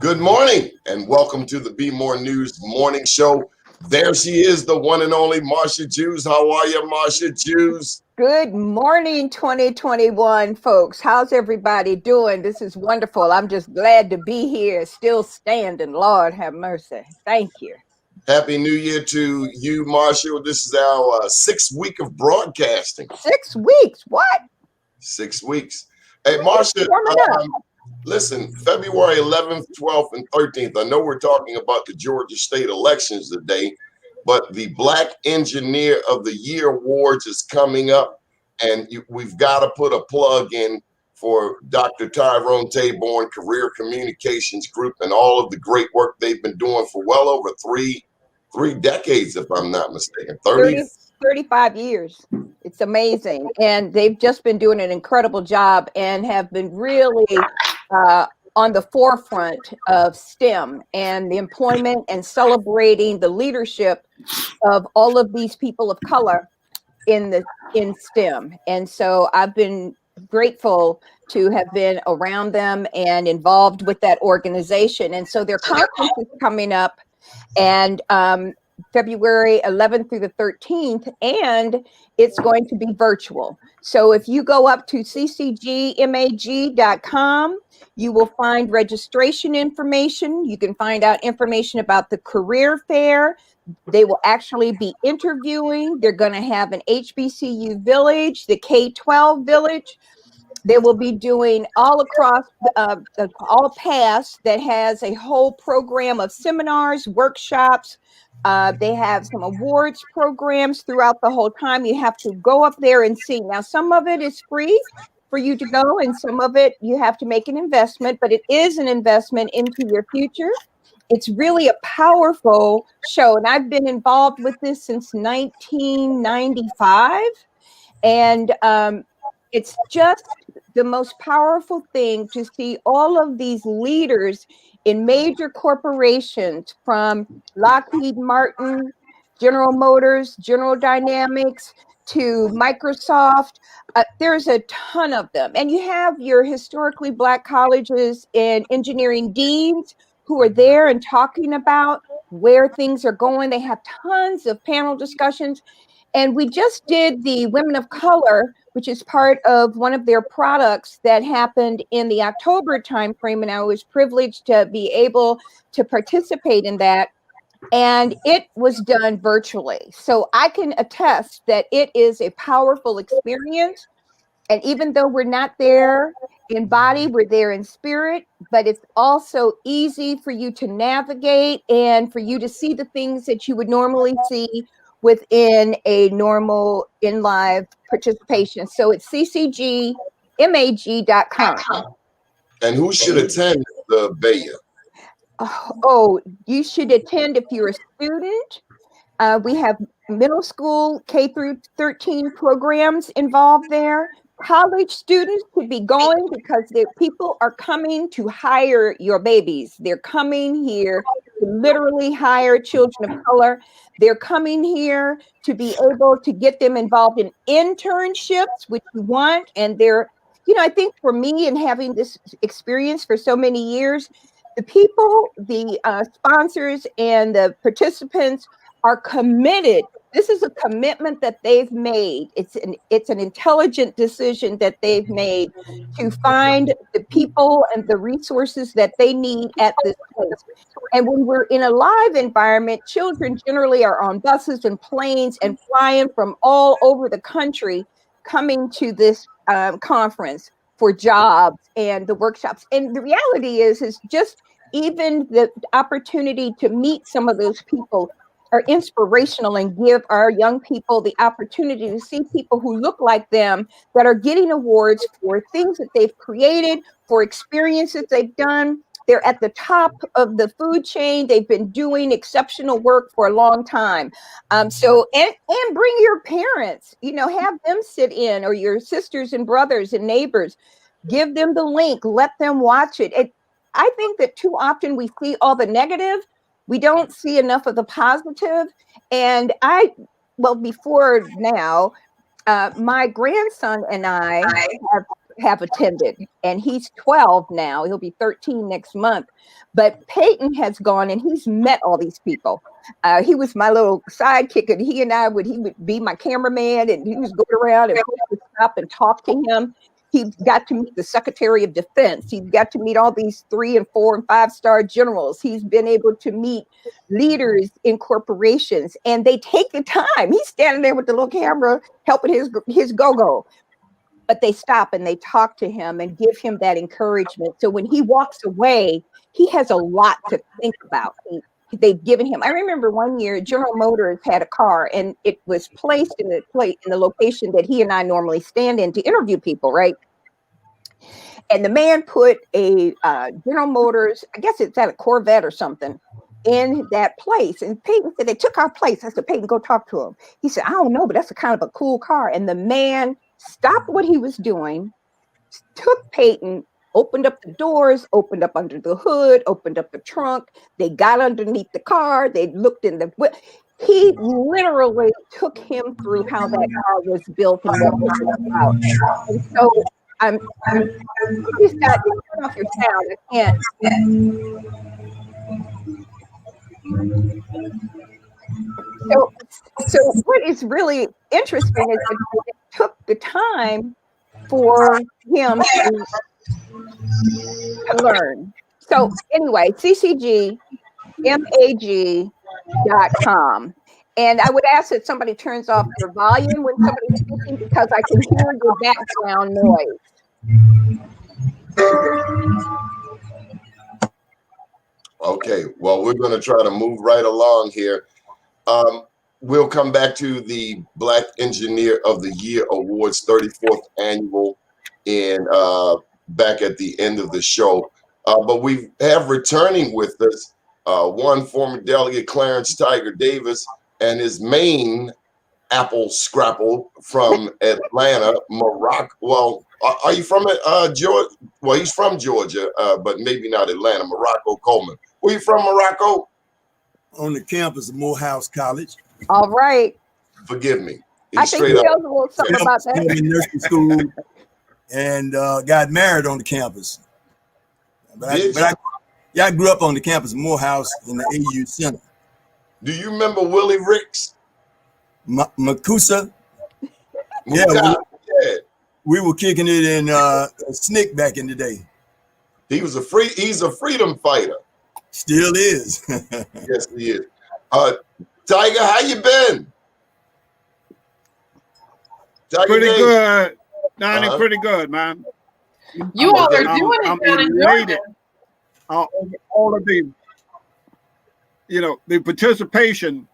Good morning and welcome to the BmoreNews morning show. There she is, the one and only Marsha Jews. How are you, Marsha Jews? Good morning, 2021 folks. How's everybody doing? This is wonderful. I'm just glad to be here, still standing. Lord have mercy. Thank you. Happy New Year to you, Marsha. This is our sixth week of broadcasting. 6 weeks? What? 6 weeks. Hey, Marsha, listen, February 11th, 12th, and 13th, I know we're talking about the Georgia state elections today, but the Black Engineer of the Year Awards is coming up, and we've got to put a plug in for Dr. Tyrone Taborn, Career Communications Group, and all of the great work they've been doing for well over three decades, if I'm not mistaken. 35 years. It's amazing. And they've just been doing an incredible job and have been really on the forefront of STEM and the employment and celebrating the leadership of all of these people of color in STEM. And so I've been grateful to have been around them and involved with that organization. And so their conference is coming up, and February 11th through the 13th, and it's going to be virtual. So if you go up to ccgmag.com, you will find registration information. You can find out information about the career fair. They will actually be interviewing. They're going to have an HBCU village, the K-12 village. They will be doing all across all paths that has a whole program of seminars, workshops. They have some awards programs throughout the whole time. You have to go up there and see. Now, some of it is free for you to go, and some of it you have to make an investment, but it is an investment into your future. It's really a powerful show, and I've been involved with this since 1995, and it's just the most powerful thing to see all of these leaders in major corporations, from Lockheed Martin, General Motors, General Dynamics, to Microsoft. There's a ton of them. And you have your historically Black colleges and engineering deans who are there and talking about where things are going. They have tons of panel discussions. And we just did the Women of Color, which is part of one of their products that happened in the October timeframe. And I was privileged to be able to participate in that. And it was done virtually. So I can attest that it is a powerful experience. And even though we're not there in body, we're there in spirit, but it's also easy for you to navigate and for you to see the things that you would normally see within a normal in live participation. So it's ccgmag.com. And who should attend the Bayou? Oh, you should attend if you're a student. We have middle school K through 13 programs involved there. College students could be going because people are coming to hire your babies. They're coming here to literally hire children of color. They're coming here to be able to get them involved in internships, which we want. And I think for me, and having this experience for so many years, the people, the sponsors, and the participants are committed. This is a commitment that they've made. It's an intelligent decision that they've made to find the people and the resources that they need at this place. And when we're in a live environment, children generally are on buses and planes and flying from all over the country coming to this conference for jobs and the workshops. And the reality is just even the opportunity to meet some of those people are inspirational and give our young people the opportunity to see people who look like them that are getting awards for things that they've created, for experiences they've done. They're at the top of the food chain. They've been doing exceptional work for a long time. And bring your parents, have them sit in, or your sisters and brothers and neighbors. Give them the link. Let them watch it. I think that too often we see all the negative. We don't see enough of the positive. And before now, my grandson and I have have attended, and he's 12 now. He'll be 13 next month. But Peyton has gone and he's met all these people. He was my little sidekick, and he would be my cameraman, and he was going around and would stop and talk to him. He got to meet the Secretary of Defense. He got to meet all these 3 and 4 and 5-star generals. He's been able to meet leaders in corporations, and they take the time. He's standing there with the little camera helping his go-go. But they stop and they talk to him and give him that encouragement. So when he walks away, he has a lot to think about. They've given him. I remember one year General Motors had a car, and it was placed in the location that he and I normally stand in to interview people, right? And the man put a General Motors, I guess it's at a Corvette or something, in that place. And Peyton said, they took our place. I said, Peyton, go talk to him. He said, I don't know, but that's a kind of a cool car. And the man stopped what he was doing, took Peyton, opened up the doors, opened up under the hood, opened up the trunk. They got underneath the car. They looked in the. He literally took him through how that car was built and what was about. And so just got to turn off your sound. I can't. So what is really interesting is that it took the time for him to learn. So anyway, ccgmag.com. And I would ask that somebody turns off their volume when somebody's speaking, because I can hear your background noise. Okay, well, we're going to try to move right along here. We'll come back to the Black Engineer of the Year Awards 34th annual in back at the end of the show. But we have returning with us one former delegate, Clarence Tiger Davis, and his main apple scrapple from Atlanta, Morocco. Well, are you from Georgia? Well, he's from Georgia, but maybe not Atlanta. Morocco Coleman. Where you from, Morocco? On the campus of Morehouse College. All right. Forgive me. I think he knows a little something about that. In nursing school, and got married on the campus. I grew up on the campus of Morehouse in the AU Center. Do you remember Willie Ricks? Makusa? Yeah, we were kicking it in SNCC back in the day. He's a freedom fighter. Still is. Yes, he is. Tiger, how you been? Tiger pretty Dave? Good. Donnie, pretty good, man. You all are doing it down in Georgia. All of the, the participation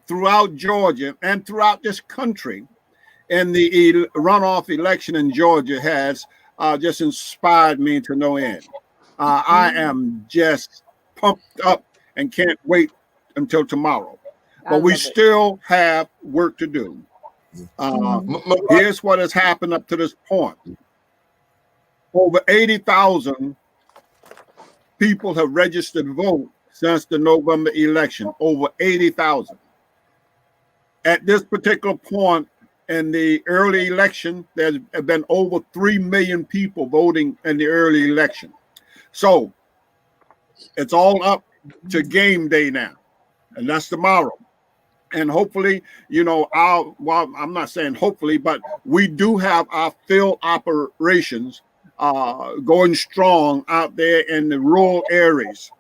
throughout Georgia and throughout this country in the runoff election in Georgia has just inspired me to no end. I am just pumped up and can't wait until tomorrow. But we still have work to do. Here's what has happened up to this point. Over 80,000 people have registered to vote since the November election. Over 80,000. At this particular point in the early election, there's been over 3 million people voting in the early election. So it's all up to game day now, and that's tomorrow. And hopefully, I'm not saying hopefully, but we do have our field operations going strong out there in the rural areas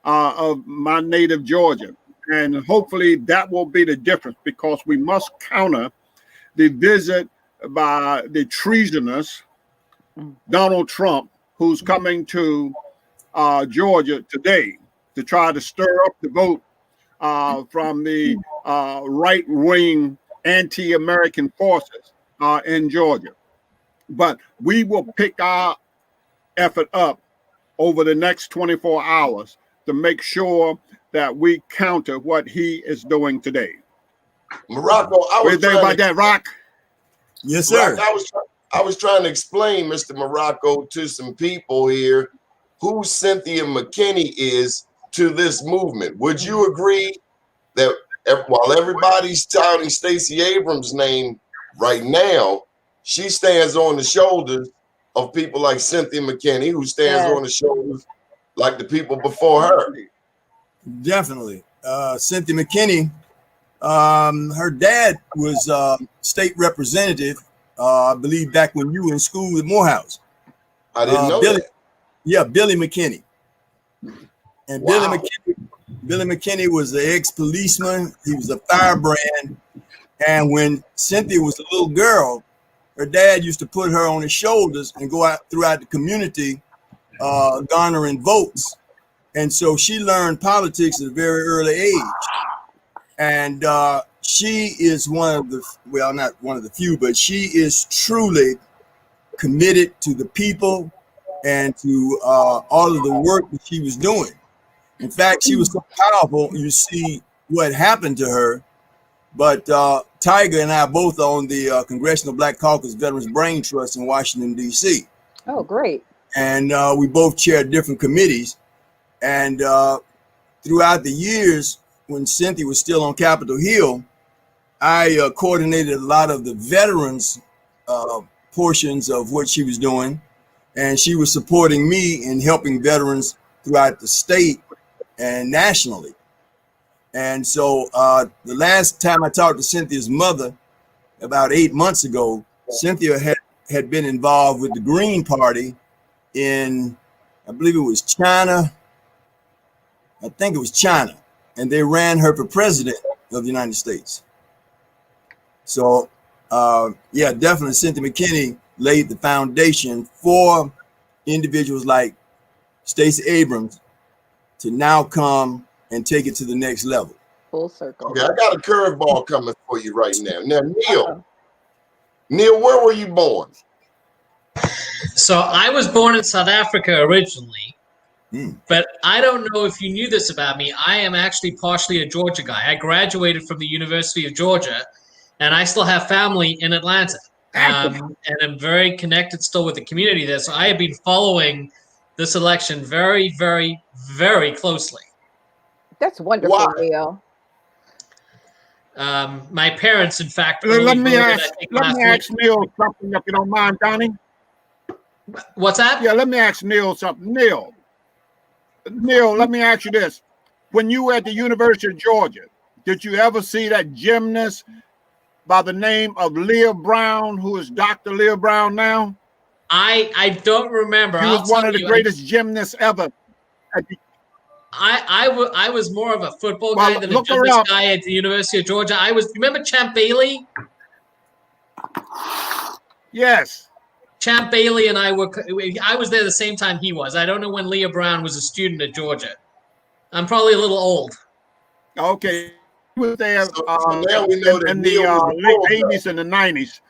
of my native Georgia. And hopefully that will be the difference, because we must counter the visit by the treasonous Donald Trump, who's coming to Georgia today to try to stir up the vote from the right-wing anti-American forces in Georgia. But we will pick our effort up over the next 24 hours to make sure that we counter what he is doing today. Morocco, What do you think about that, Rock? Yes, sir. Rock, I was trying to explain, Mr. Morocco, to some people here who Cynthia Mckinney is to this movement. Would you agree that while everybody's touting Stacey Abrams' name right now, she stands on the shoulders of people like Cynthia McKinney, who stands on the shoulders like the people before her. Definitely. Cynthia McKinney, her dad was state representative, I believe back when you were in school at Morehouse. I didn't know that. Yeah, Billy McKinney. And Wow. Billy McKinney was an ex-policeman. He was a firebrand. And when Cynthia was a little girl, her dad used to put her on his shoulders and go out throughout the community, garnering votes. And so she learned politics at a very early age. And she is one of the, well, not one of the few, but she is truly committed to the people and to all of the work that she was doing. In fact, she was so powerful, you see what happened to her. But Tiger and I both on the Congressional Black Caucus Veterans Brain Trust in Washington, D.C. Oh, great. And we both chaired different committees. And throughout the years, when Cynthia was still on Capitol Hill, I coordinated a lot of the veterans portions of what she was doing. And she was supporting me in helping veterans throughout the state and nationally. And so the last time I talked to Cynthia's mother, about 8 months ago, Cynthia had been involved with the Green Party in, I believe it was China. I think it was China. And they ran her for president of the United States. So, yeah, definitely Cynthia McKinney laid the foundation for individuals like Stacey Abrams to now come and take it to the next level. Full circle. Okay, I got a curveball coming for you right now. Now, Neil, where were you born? So I was born in South Africa originally, but I don't know if you knew this about me. I am actually partially a Georgia guy. I graduated from the University of Georgia, and I still have family in Atlanta. And I'm very connected still with the community there. So I have been following this election very, very, very closely. That's wonderful, Neil. My parents, in fact, let me ask Neil something, if you don't mind, Donnie. What's that? Yeah, let me ask Neil something. Neil, let me ask you this. When you were at the University of Georgia, did you ever see that gymnast by the name of Leah Brown, who is Dr. Leah Brown now? I don't remember. He was one of the greatest gymnasts ever. I was more of a football guy than a gymnast guy at the University of Georgia. Remember Champ Bailey? Yes. Champ Bailey and I was there the same time he was. I don't know when Leah Brown was a student at Georgia. I'm probably a little old. Okay. He was there now we know in the late 80s and the 90s.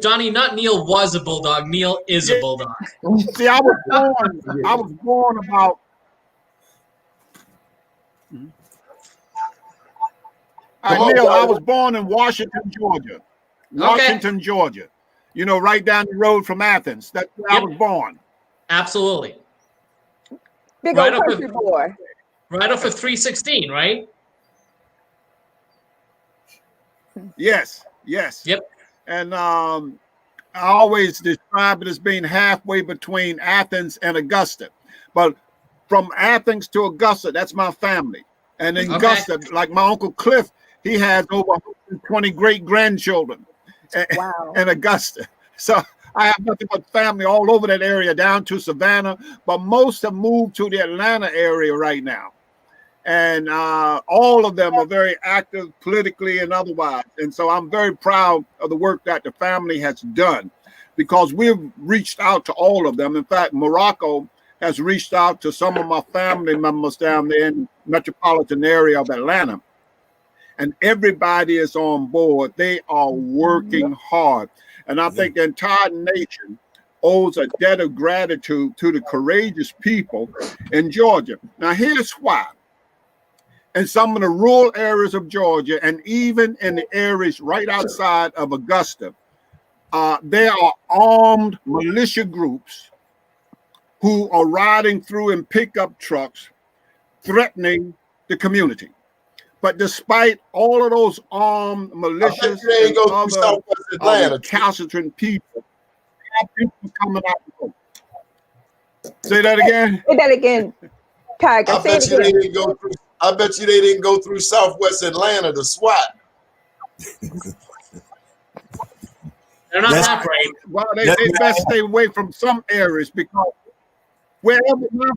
Donnie, not Neil was a Bulldog. Neil is a Bulldog. See, I was born about. Neil, I was born in Washington, Georgia. Georgia. You know, right down the road from Athens. That's where I was born. Absolutely. Big old country boy. Right off of 316, right? Yes. Yep. And I always describe it as being halfway between Athens and Augusta. But from Athens to Augusta, that's my family. And in Augusta, like my Uncle Cliff, he has over 120 great-grandchildren in Augusta. So I have nothing but family all over that area down to Savannah. But most have moved to the Atlanta area right now. And all of them are very active politically and otherwise. And so I'm very proud of the work that the family has done because we've reached out to all of them. In fact, Morocco has reached out to some of my family members down there in the metropolitan area of Atlanta. And everybody is on board. They are working hard. And I think the entire nation owes a debt of gratitude to the courageous people in Georgia. Now, here's why. In some of the rural areas of Georgia, and even in the areas right outside of Augusta, there are armed militia groups who are riding through in pickup trucks, threatening the community. But despite all of those armed militias and other recalcitrant people, people coming out to vote. Say that again. Say that again, Tiger. I bet you they didn't go through Southwest Atlanta to SWAT. They're not that brave. Well, they best stay away from some areas because wherever my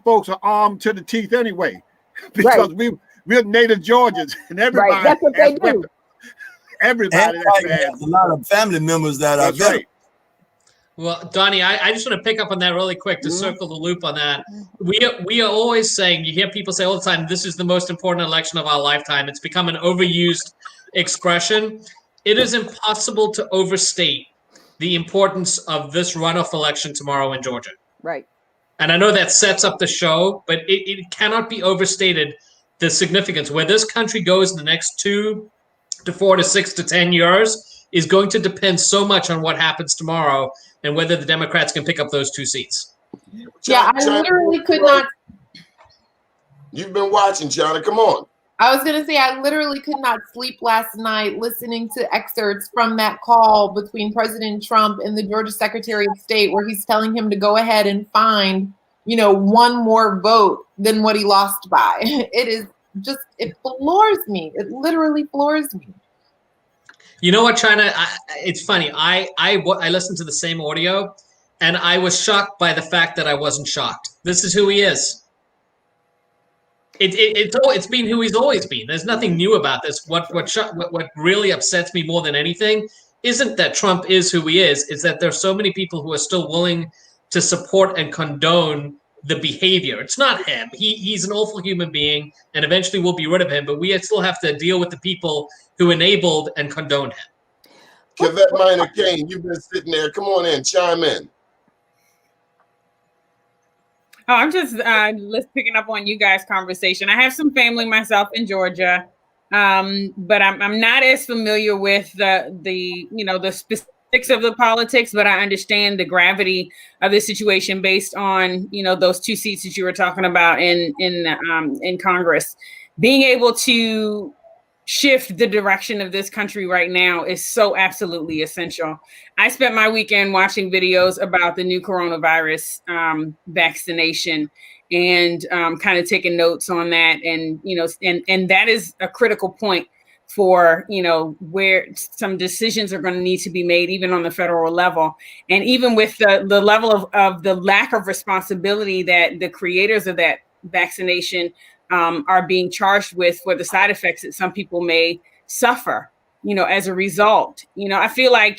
folks are armed to the teeth anyway. Because we're native Georgians and everybody. Right. That's what they do. Weapons. Everybody has a lot of family members that are veterans. Right. Well, Donnie, I just want to pick up on that really quick to circle the loop on that. We are always saying, you hear people say all the time, this is the most important election of our lifetime. It's become an overused expression. It is impossible to overstate the importance of this runoff election tomorrow in Georgia. Right. And I know that sets up the show, but it cannot be overstated, the significance. Where this country goes in the next 2 to 4 to 6 to 10 years is going to depend so much on what happens tomorrow and whether the Democrats can pick up those 2 seats. Yeah, I literally could not. You've been watching, China. Come on. I was going to say, I literally could not sleep last night listening to excerpts from that call between President Trump and the Georgia Secretary of State, where he's telling him to go ahead and find, one more vote than what he lost by. It floors me. It literally floors me. You know what, China? It's funny. I listened to the same audio, and I was shocked by the fact that I wasn't shocked. This is who he is. It's been who he's always been. There's nothing new about this. What really upsets me more than anything isn't that Trump is who he is. It's that there's so many people who are still willing to support and condone the behavior. It's not him. He's an awful human being, and eventually we'll be rid of him. But we still have to deal with the people who enabled and condoned him. Kevette Minor Kane, you've been sitting there. Come on in, chime in. Oh, I'm just picking up on you guys' conversation. I have some family myself in Georgia, but I'm not as familiar with the specifics of the politics. But I understand the gravity of the situation based on those 2 seats that you were talking about in Congress. Being able to shift the direction of this country right now is so absolutely essential. I spent my weekend watching videos about the new coronavirus vaccination and kind of taking notes on that. And, and that is a critical point for, where some decisions are going to need to be made, even on the federal level. And even with the level of the lack of responsibility that the creators of that vaccination are being charged with for the side effects that some people may suffer, as a result. I feel like,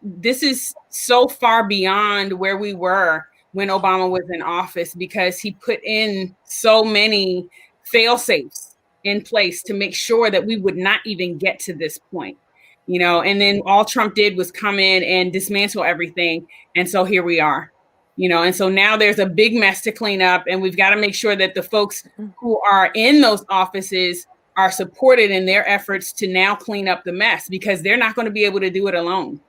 this is so far beyond where we were when Obama was in office, because he put in so many fail-safes in place to make sure that we would not even get to this point, and then all Trump did was come in and dismantle everything. And so here we are. And so now there's a big mess to clean up, and we've got to make sure that the folks who are in those offices are supported in their efforts to now clean up the mess, because they're not going to be able to do it alone.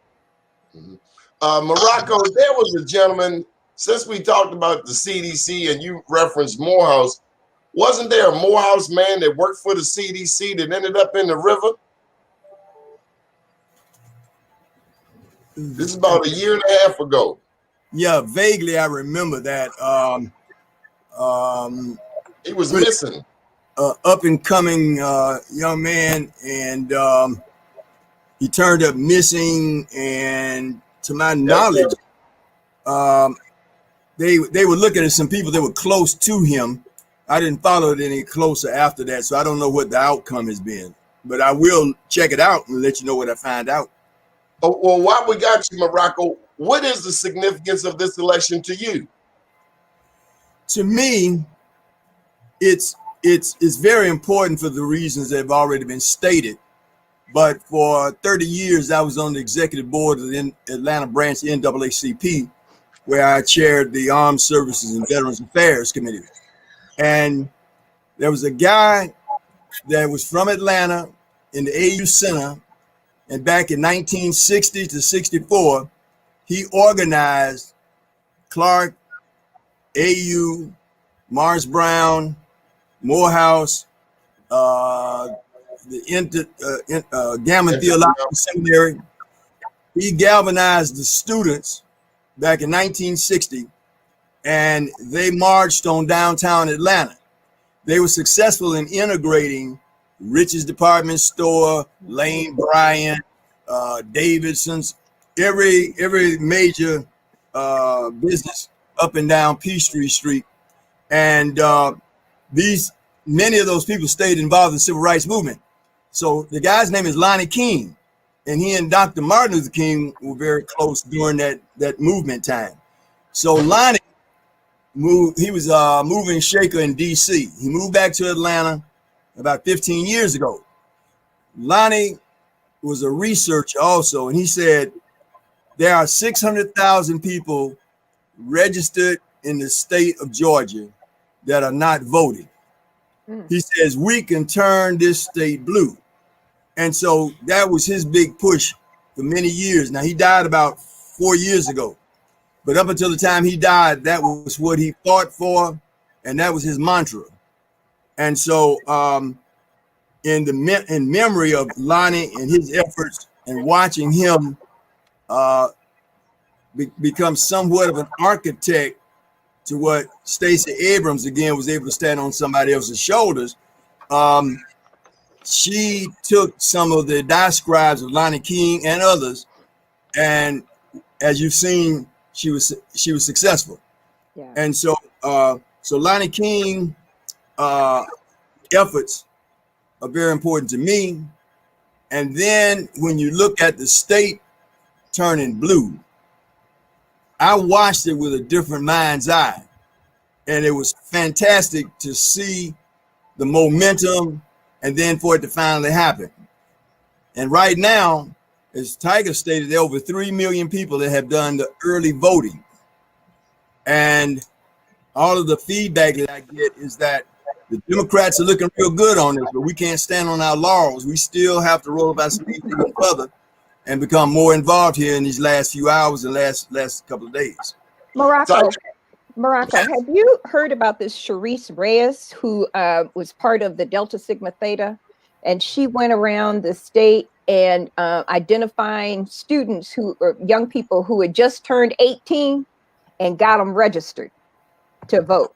Morocco, there was a gentleman, since we talked about the CDC and you referenced Morehouse, wasn't there a Morehouse man that worked for the CDC that ended up in the river? This is about a year and a half ago. Yeah, vaguely I remember that. He was missing. Up and coming young man, and he turned up missing. And to my knowledge, they were looking at some people that were close to him. I didn't follow it any closer after that, so I don't know what the outcome has been. But I will check it out and let you know what I find out. Oh, well, while we got you, Morocco, what is the significance of this election to you? To me, it's very important for the reasons that have already been stated. But for 30 years, I was on the executive board of the Atlanta branch NAACP, where I chaired the Armed Services and Veterans Affairs Committee. And there was a guy that was from Atlanta in the AU Center. And back in 1960 to 64, he organized Clark, AU, Morris Brown, Morehouse, the Gammon Theological Seminary. He galvanized the students back in 1960, and they marched on downtown Atlanta. They were successful in integrating Rich's Department Store, Lane Bryant, Davidson's, every major business up and down Peachtree Street. And many of those people stayed involved in the civil rights movement. So the guy's name is Lonnie King, and he and Dr. Martin Luther King were very close during that movement time. So Lonnie moved, he was a moving shaker in DC. He moved back to Atlanta about 15 years ago. Lonnie was a researcher also, and he said there are 600,000 people registered in the state of Georgia that are not voting. He says we can turn this state blue. And so that was his big push for many years. Now, he died about 4 years ago, but up until the time he died, that was what he fought for, and that was his mantra. And so in memory of Lonnie and his efforts, and watching him become somewhat of an architect to what Stacey Abrams again was able to stand on somebody else's shoulders, she took some of the diatribes of Lonnie King and others, and as you've seen, she was successful. Yeah. And so so Lonnie King efforts are very important to me. And then when you look at the state turning blue, I watched it with a different mind's eye, and it was fantastic to see the momentum and then for it to finally happen. And right now, as Tiger stated, there are over 3 million people that have done the early voting. And all of the feedback that I get is that the Democrats are looking real good on this, but we can't stand on our laurels. We still have to roll up our sleeves even further and become more involved here in these last few hours and last couple of days. Morocco, have you heard about this Sharice Reyes, who was part of the Delta Sigma Theta? And she went around the state and identifying students or young people who had just turned 18 and got them registered to vote.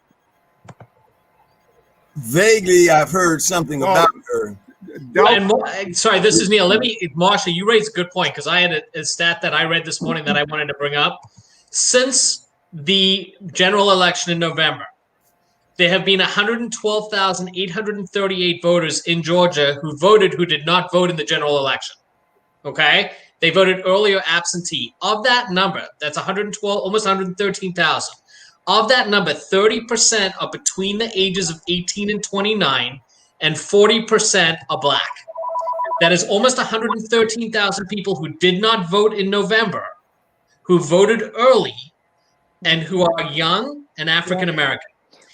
Vaguely, I've heard something about her. Sorry, this is Neil. Marsha, you raised a good point, because I had a stat that I read this morning that I wanted to bring up. Since the general election in November, there have been 112,838 voters in Georgia who did not vote in the general election. Okay? They voted early or absentee. Of that number, that's 112, almost 113,000. Of that number, 30% are between the ages of 18 and 29, and 40% are Black. That is almost 113,000 people who did not vote in November, who voted early, and who are young and African American.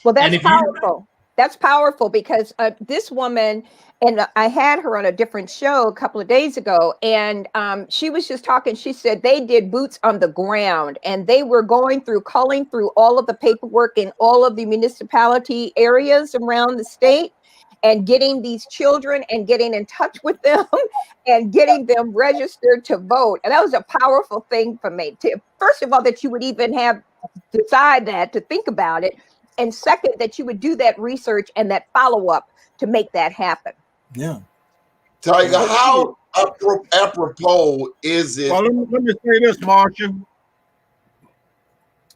Well, that's powerful. That's powerful, because this woman, and I had her on a different show a couple of days ago, and she was just talking. She said they did boots on the ground, and they were culling through all of the paperwork in all of the municipality areas around the state, and getting these children and getting in touch with them and getting them registered to vote. And that was a powerful thing for me. First of all, that you would even decide that, to think about it. And second, that you would do that research and that follow-up to make that happen. Yeah. Tiger, how apropos is it? Well, let me say this, Marsha.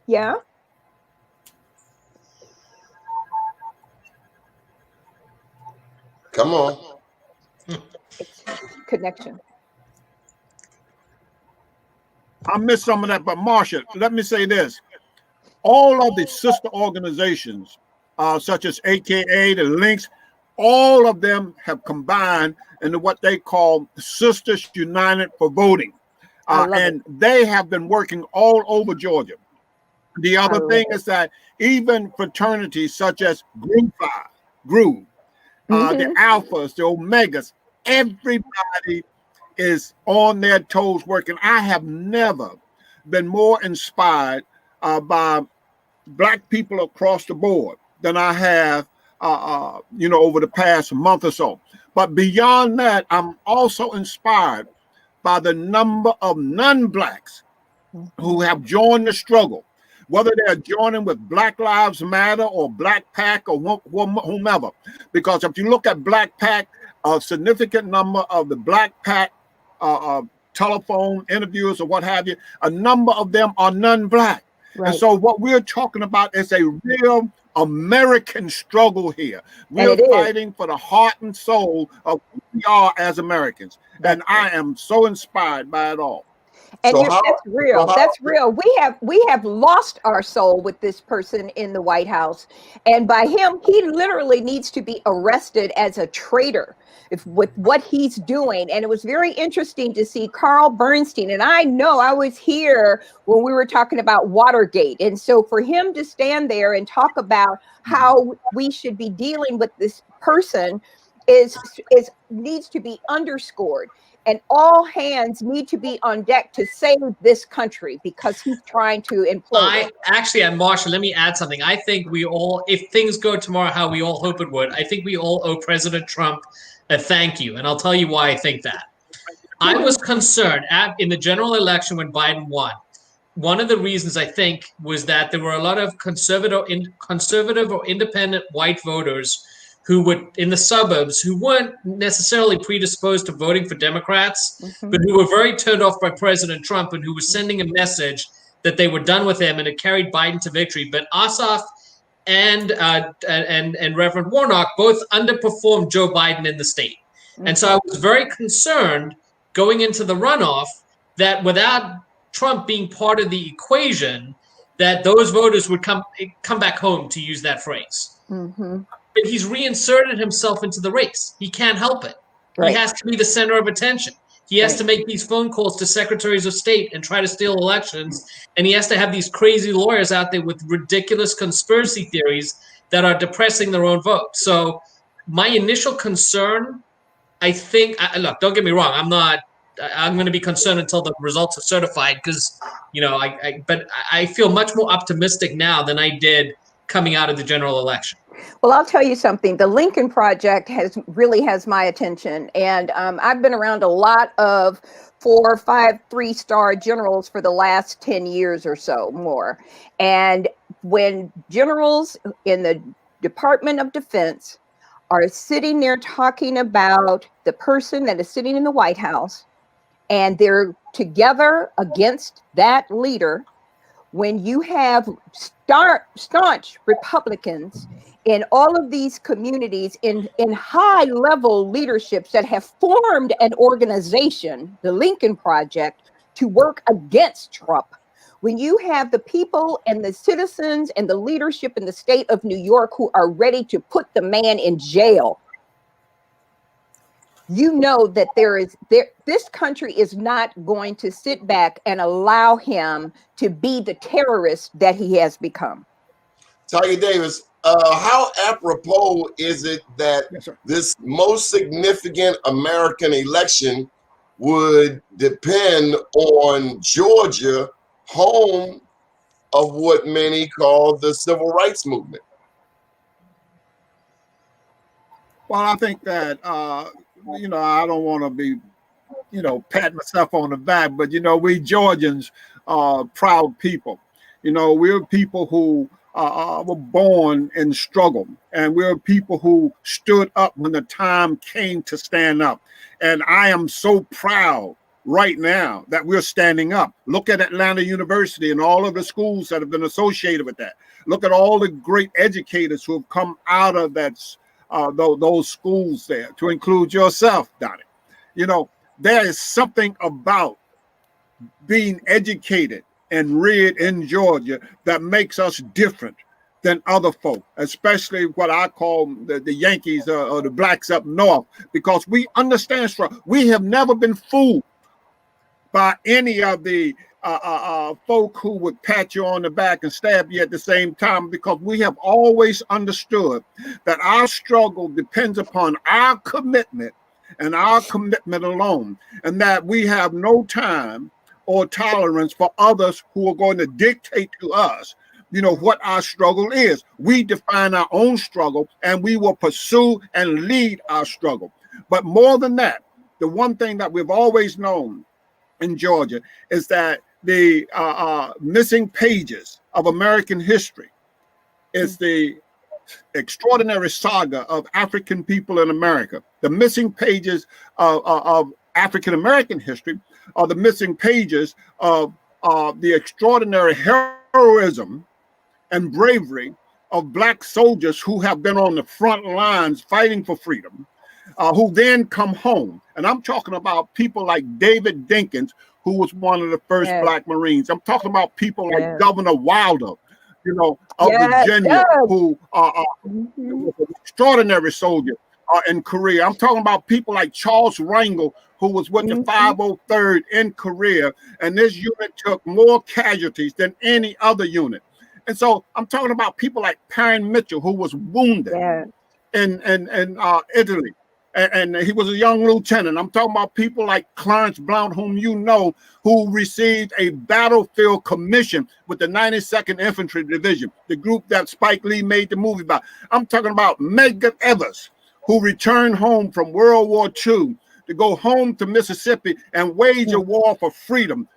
Yeah. Come on. Connection. I missed some of that, but Marsha, let me say this. All of the sister organizations, such as AKA, the Links, all of them have combined into what they call Sisters United for Voting. And they have been working all over Georgia. The other thing is that even fraternities such as Groove, the Alphas, the Omegas, everybody is on their toes working. I have never been more inspired by Black people across the board than I have over the past month or so. But beyond that, I'm also inspired by the number of non-blacks who have joined the struggle, whether they're joining with Black Lives Matter or Black PAC or whomever. Because if you look at Black PAC, a significant number of the Black PAC telephone interviews or what have you, a number of them are non-black. Right. And so what we're talking about is a real American struggle here. We're fighting for the heart and soul of who we are as Americans. And I am so inspired by it all. And that's real. That's real. We have lost our soul with this person in the White House. And by him, he literally needs to be arrested as a traitor with what he's doing. And it was very interesting to see Carl Bernstein. And I know I was here when we were talking about Watergate. And so for him to stand there and talk about how we should be dealing with this person needs to be underscored. And all hands need to be on deck to save this country because he's trying to implode. Marsha, let me add something. I think we all, if things go tomorrow how we all hope it would, I think we all owe President Trump a thank you. And I'll tell you why I think that. I was concerned in the general election when Biden won. One of the reasons I think was that there were a lot of conservative or independent white voters who would in the suburbs who weren't necessarily predisposed to voting for Democrats, but who were very turned off by President Trump and who were sending a message that they were done with him, and it carried Biden to victory. But Ossoff and Reverend Warnock both underperformed Joe Biden in the state. And so I was very concerned going into the runoff that without Trump being part of the equation, that those voters would come back home, to use that phrase. But he's reinserted himself into the race. He can't help it. Right. He has to be the center of attention. He has to make these phone calls to secretaries of state and try to steal elections. And he has to have these crazy lawyers out there with ridiculous conspiracy theories that are depressing their own vote. So my initial concern, I think, look, don't get me wrong. I'm going to be concerned until the results are certified because, but I feel much more optimistic now than I did coming out of the general election. Well, I'll tell you something. The Lincoln Project really has my attention. And I've been around a lot of 4 or 5 3-star generals for the last 10 years or so more. And when generals in the Department of Defense are sitting there talking about the person that is sitting in the White House, and they're together against that leader, when you have staunch Republicans in all of these communities in high-level leaderships that have formed an organization, the Lincoln Project, to work against Trump, when you have the people and the citizens and the leadership in the state of New York who are ready to put the man in jail, you know that this country is not going to sit back and allow him to be the terrorist that he has become. Tiger Davis, how apropos is it that this most significant American election would depend on Georgia, home of what many call the civil rights movement? Well, I think that, I don't want to be, pat myself on the back, but, we Georgians are proud people. We're people who were born in struggle, and we're people who stood up when the time came to stand up. And I am so proud right now that we're standing up. Look at Atlanta University and all of the schools that have been associated with that. Look at all the great educators who have come out of those schools there, to include yourself, Donnie. There is something about being educated and reared in Georgia that makes us different than other folk, especially what I call the Yankees or the blacks up north, because we understand struggle. We have never been fooled by any of the folk who would pat you on the back and stab you at the same time, because we have always understood that our struggle depends upon our commitment and our commitment alone, and that we have no time or tolerance for others who are going to dictate to us, what our struggle is. We define our own struggle, and we will pursue and lead our struggle. But more than that, the one thing that we've always known in Georgia is that the missing pages of American history is the extraordinary saga of African people in America. The missing pages of African American history are the missing pages of the extraordinary heroism and bravery of Black soldiers who have been on the front lines fighting for freedom, who then come home. And I'm talking about people like David Dinkins, who was one of the first Black Marines. I'm talking about people like Governor Wilder, of Virginia, who are an extraordinary soldier in Korea. I'm talking about people like Charles Rangel, who was with the 503rd in Korea, and this unit took more casualties than any other unit. And so I'm talking about people like Perrin Mitchell, who was wounded in Italy, and he was a young lieutenant. I'm talking about people like Clarence Blount, whom who received a battlefield commission with the 92nd Infantry Division, the group that Spike Lee made the movie about. I'm talking about Medgar Evers, who returned home from World War II to go home to Mississippi and wage a war for freedom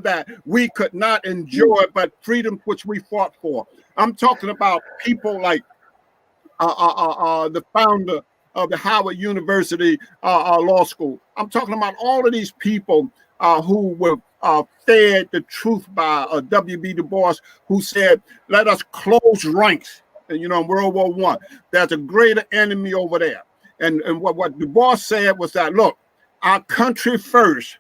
that we could not enjoy, but freedom which we fought for. I'm talking about people like the founder of the Howard University Law School. I'm talking about all of these people who were fed the truth by W.B. Du Bois, who said, let us close ranks. And, in World War I, there's a greater enemy over there. And what Du Bois said was that, look, our country first,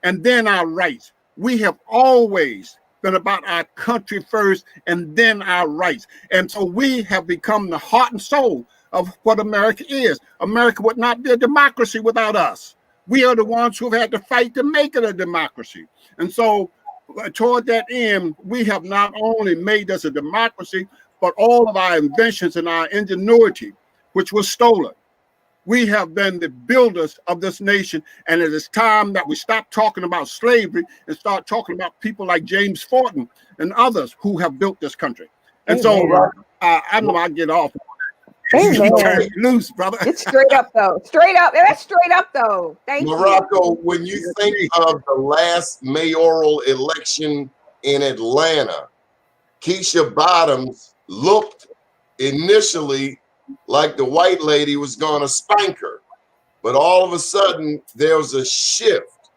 and then our rights. We have always been about our country first, and then our rights. And so we have become the heart and soul of what America is. America would not be a democracy without us. We are the ones who have had to fight to make it a democracy. And so toward that end, we have not only made this a democracy, but all of our inventions and our ingenuity, which was stolen. We have been the builders of this nation, and it is time that we stop talking about slavery and start talking about people like James Forten and others who have built this country. And so I know I get off. Amen. Loose, brother. It's straight up though. Straight up. That's straight up though. Thank you. Morocco, when you think of the last mayoral election in Atlanta, Keisha Bottoms looked initially like the white lady was going to spank her. But all of a sudden, there was a shift.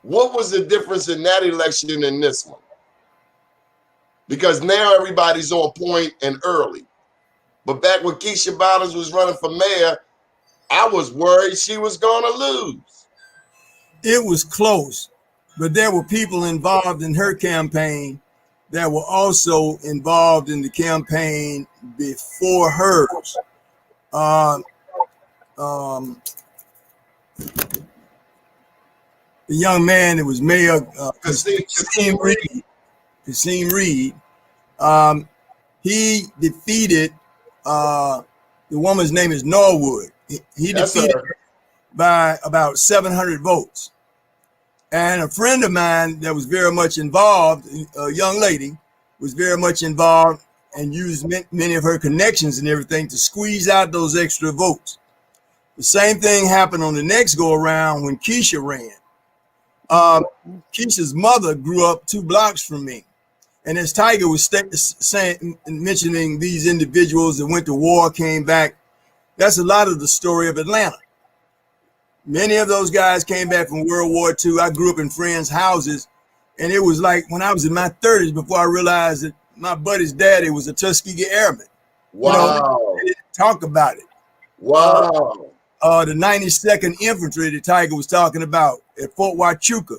What was the difference in that election and this one? Because now everybody's on point and early. But back when Keisha Bottoms was running for mayor, I was worried she was going to lose. It was close, but there were people involved in her campaign that were also involved in the campaign before hers. The young man that was Mayor Kasim Reed, he defeated the woman's name is Norwood. He defeated her by about 700 votes. And a friend of mine that was very much involved, a young lady, was very much involved and used many of her connections and everything to squeeze out those extra votes. The same thing happened on the next go around when Keisha ran. Keisha's mother grew up 2 blocks from me. And as Tiger was mentioning these individuals that went to war, came back, that's a lot of the story of Atlanta. Many of those guys came back from World War II. I grew up in friends' houses, and it was like when I was in my 30s before I realized that my buddy's daddy was a Tuskegee Airman. Wow. They didn't talk about it. Wow. The 92nd Infantry that Tiger was talking about at Fort Huachuca,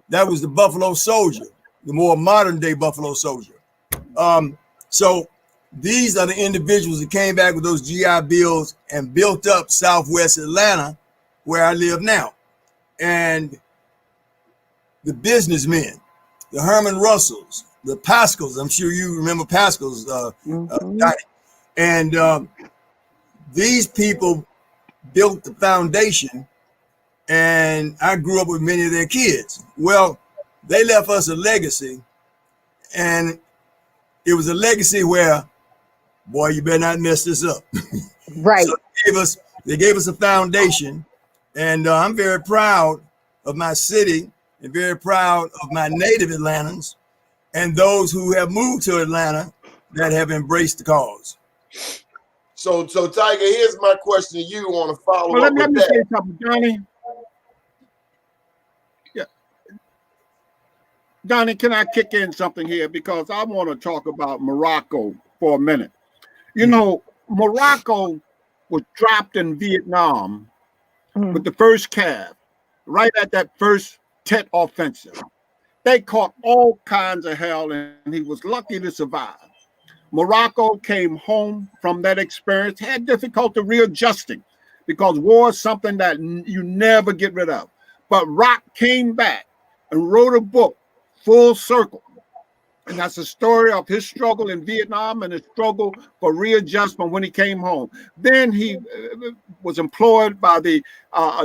that was the Buffalo Soldier, the more modern day Buffalo Soldier. So these are the individuals that came back with those GI Bills and built up Southwest Atlanta, where I live now. And the businessmen, the Herman Russells, the Pascals, I'm sure you remember Pascals, and these people built the foundation, and I grew up with many of their kids. Well, they left us a legacy And it was a legacy where, boy, you better not mess this up. Right. So they gave us a foundation, and I'm very proud of my city and very proud of my native Atlantans and those who have moved to Atlanta that have embraced the cause. So Tiger, here's my question to you on a follow-up. Well, let me say something, Johnny. Yeah. Johnny, can I kick in something here? Because I want to talk about Morocco for a minute. You know, Morocco was dropped in Vietnam with the first Cav, right at that first Tet offensive. They caught all kinds of hell, and he was lucky to survive. Morocco came home from that experience, had difficulty readjusting because war is something that you never get rid of. But Rock came back and wrote a book, Full Circle. And that's a story of his struggle in Vietnam and his struggle for readjustment when he came home. Then he was employed by the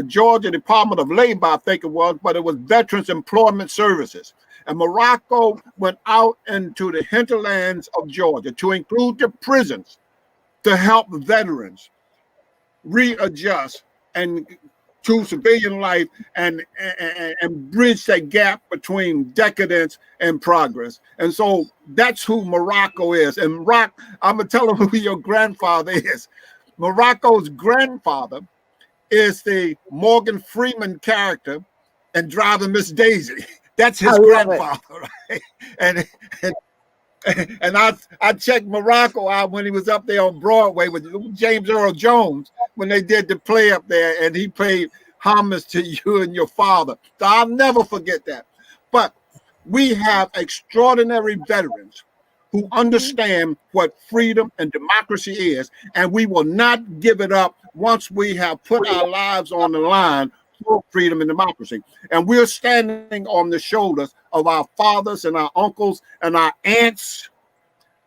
Georgia Department of Labor, I think it was, but it was Veterans Employment Services. And Morocco went out into the hinterlands of Georgia to include the prisons to help veterans readjust and to civilian life and bridge that gap between decadence and progress. And so that's who Morocco is. And Rock, I'm gonna tell them who your grandfather is. Morocco's grandfather is the Morgan Freeman character in Driving Miss Daisy. That's his grandfather, right? And I checked Morocco out when he was up there on Broadway with James Earl Jones when they did the play up there, and he paid homage to you and your father. So I'll never forget that. But we have extraordinary veterans who understand what freedom and democracy is, and we will not give it up once we have put our lives on the line for freedom and democracy. And we're standing on the shoulders of our fathers and our uncles and our aunts.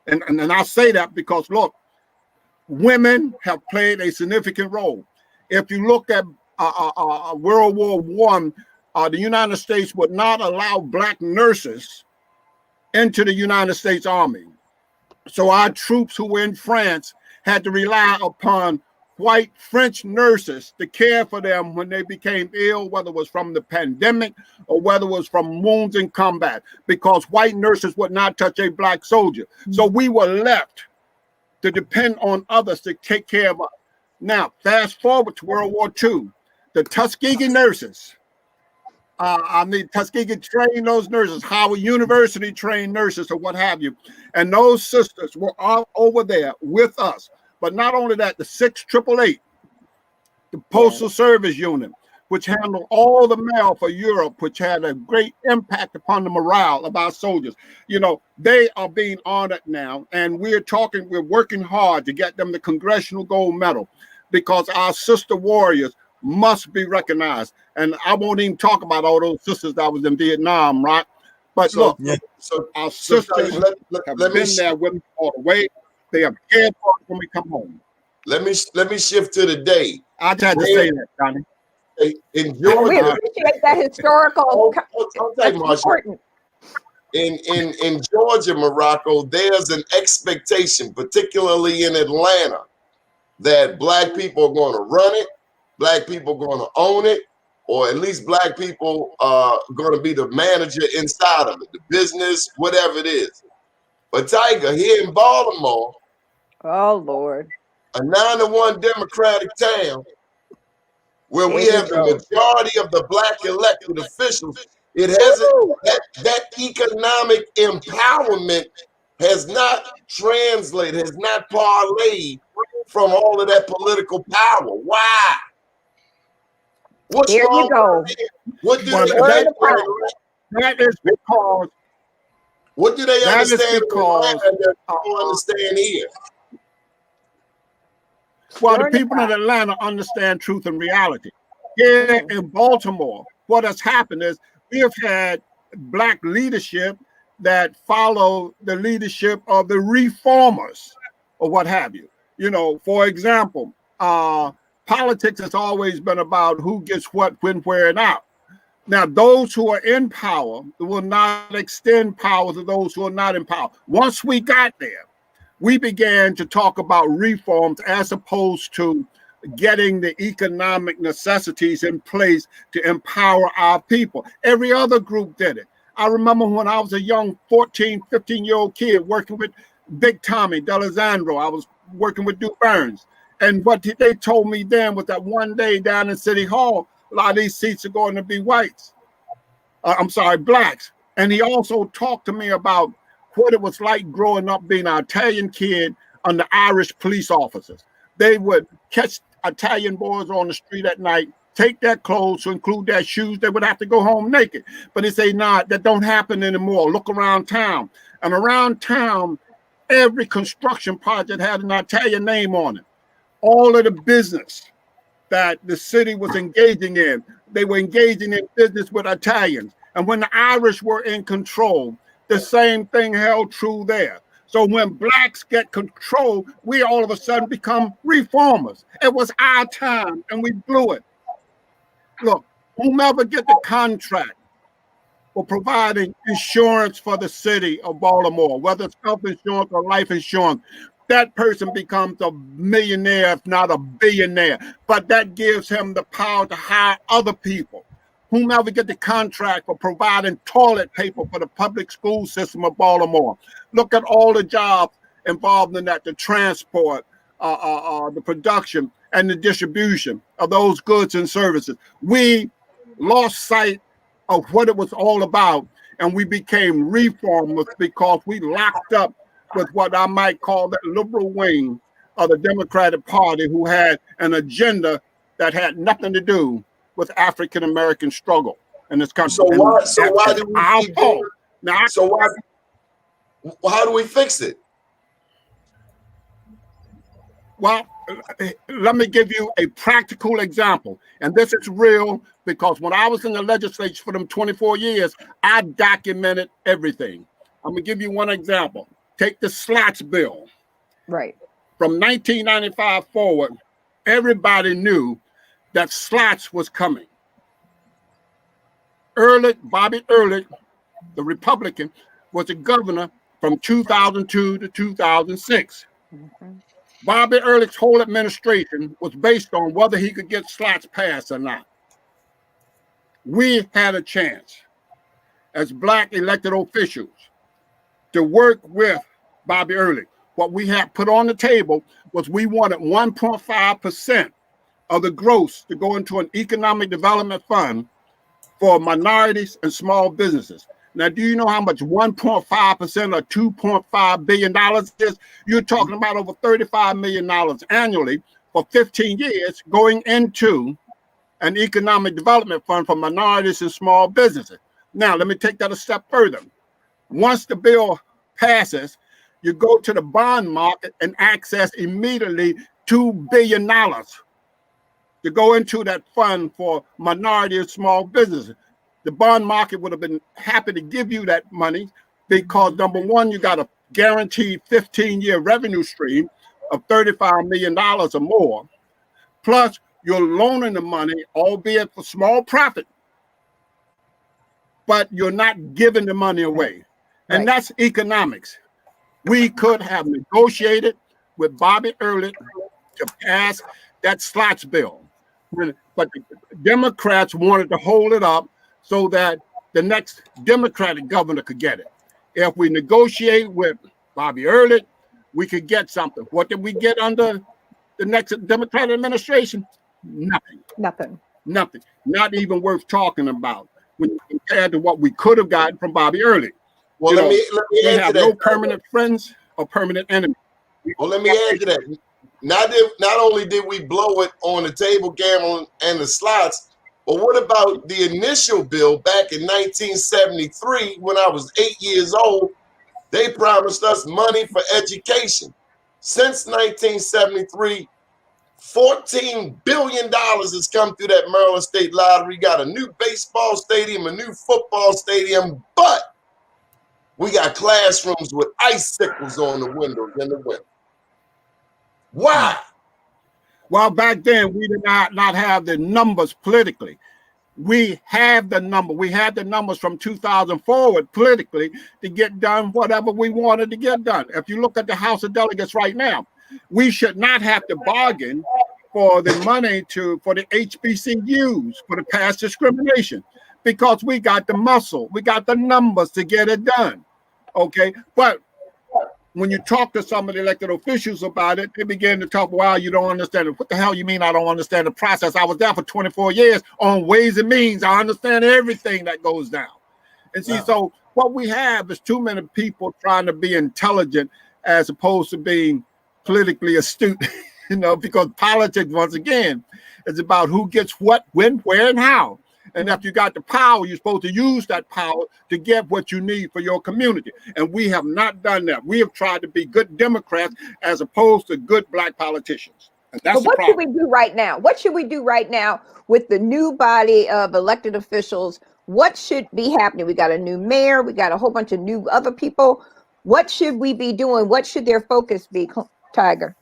And I say that because, look, women have played a significant role. If you look at World War I, the United States would not allow Black nurses into the United States Army. So our troops who were in France had to rely upon white French nurses to care for them when they became ill, whether it was from the pandemic or whether it was from wounds in combat, because white nurses would not touch a Black soldier. So we were left to depend on others to take care of us. Now, fast forward to World War II, the Tuskegee Nurses, Tuskegee trained those nurses, Howard University trained nurses or what have you. And those sisters were all over there with us. But not only that, the 6888, the Postal Service Unit, which handled all the mail for Europe, which had a great impact upon the morale of our soldiers. You know, they are being honored now. And we're working hard to get them the Congressional Gold Medal because our sister warriors must be recognized. And I won't even talk about all those sisters that was in Vietnam, right? But look, our sisters have been there with us all the way. They have cared for us when we come home. Let me shift to the day. I tried to say that, Johnny. In Georgia, we appreciate that historical. That's important. In Georgia, Morocco, there's an expectation, particularly in Atlanta, that Black people are going to run it, Black people are going to own it, or at least Black people are going to be the manager inside of it, the business, whatever it is. But Tiger, here in Baltimore, oh Lord, a 9-1 Democratic town, where we have the majority of the Black elected officials, it hasn't that economic empowerment has not translated, has not parlayed from all of that political power. Why? What's there wrong? You go. What do that is because. What do they understand? Because they don't understand here. Well, the people in Atlanta understand truth and reality. Here in Baltimore, what has happened is we have had Black leadership that follow the leadership of the reformers or what have you. You know, for example, politics has always been about who gets what, when, where, and out. Now, those who are in power will not extend power to those who are not in power. Once we got there, we began to talk about reforms as opposed to getting the economic necessities in place to empower our people. Every other group did it. I remember when I was a young 14, 15-year-old kid working with Big Tommy D'Alessandro. I was working with Duke Burns. And what they told me then was that one day down in City Hall, a lot of these seats are going to be whites. Blacks. And he also talked to me about what it was like growing up being an Italian kid under Irish police officers. They would catch Italian boys on the street at night, take their clothes to include their shoes. They would have to go home naked. But they say, nah, that don't happen anymore. Look around town. And around town, every construction project had an Italian name on it. All of the business that the city was engaging in, they were engaging in business with Italians. And when the Irish were in control, the same thing held true there. So when blacks get control, we all of a sudden become reformers. It was our time and we blew it. Look, whomever get the contract for providing insurance for the city of Baltimore, whether it's health insurance or life insurance, that person becomes a millionaire, if not a billionaire. But that gives him the power to hire other people. Whomever get the contract for providing toilet paper for the public school system of Baltimore. Look at all the jobs involved in that, the transport, the production, and the distribution of those goods and services. We lost sight of what it was all about, and we became reformers because we locked up with what I might call the liberal wing of the Democratic Party, who had an agenda that had nothing to do with African-American struggle in this country. How do we fix it? Well, let me give you a practical example. And this is real because when I was in the legislature for them 24 years, I documented everything. I'm gonna give you one example. Take the slots bill. Right. From 1995 forward, everybody knew that slots was coming. Bobby Ehrlich, the Republican, was the governor from 2002 to 2006. Mm-hmm. Bobby Ehrlich's whole administration was based on whether he could get slots passed or not. We had a chance as Black elected officials to work with Bobby Ehrlich. What we had put on the table was we wanted 1.5% of the gross to go into an economic development fund for minorities and small businesses. Now, do you know how much 1.5% or $2.5 billion is? You're talking about over $35 million annually for 15 years going into an economic development fund for minorities and small businesses. Now, let me take that a step further. Once the bill passes, you go to the bond market and access immediately $2 billion to go into that fund for minority and small businesses. The bond market would have been happy to give you that money because, number one, you got a guaranteed 15-year revenue stream of $35 million or more. Plus, you're loaning the money, albeit for small profit, but you're not giving the money away. And right. That's economics. We could have negotiated with Bobby Ehrlich to pass that slots bill, but the Democrats wanted to hold it up so that the next Democratic governor could get it. If we negotiate with Bobby Ehrlich, we could get something. What did we get under the next Democratic administration? Nothing. Nothing. Not even worth talking about when compared to what we could have gotten from Bobby Ehrlich. Well, let me we have no permanent friends or permanent enemies. Well, let me add to that. Not only did we blow it on the table gambling and the slots, but what about the initial bill back in 1973 when I was 8 years old? They promised us money for education. Since 1973, $14 billion has come through that Maryland State Lottery. Got a new baseball stadium, a new football stadium, but we got classrooms with icicles on the windows in the winter. Why? Well, back then we did not have the numbers politically. We have the number. We had the numbers from 2000 forward politically to get done whatever we wanted to get done. If you look at the House of Delegates right now, we should not have to bargain for the money for the HBCUs for the past discrimination, because we got the muscle, we got the numbers to get it done. Okay, but when you talk to some of the elected officials about it, they begin to talk, wow, you don't understand it. What the hell you mean I don't understand the process? I was there for 24 years on Ways and Means. I understand everything that goes down. And see, so what we have is too many people trying to be intelligent as opposed to being politically astute, because politics, once again, is about who gets what, when, where, and how. And if you got the power, you're supposed to use that power to get what you need for your community. And we have not done that. We have tried to be good Democrats as opposed to good Black politicians. And that's the problem. What should we do right now? What should we do right now with the new body of elected officials? What should be happening? We got a new mayor. We got a whole bunch of new other people. What should we be doing? What should their focus be, Tiger?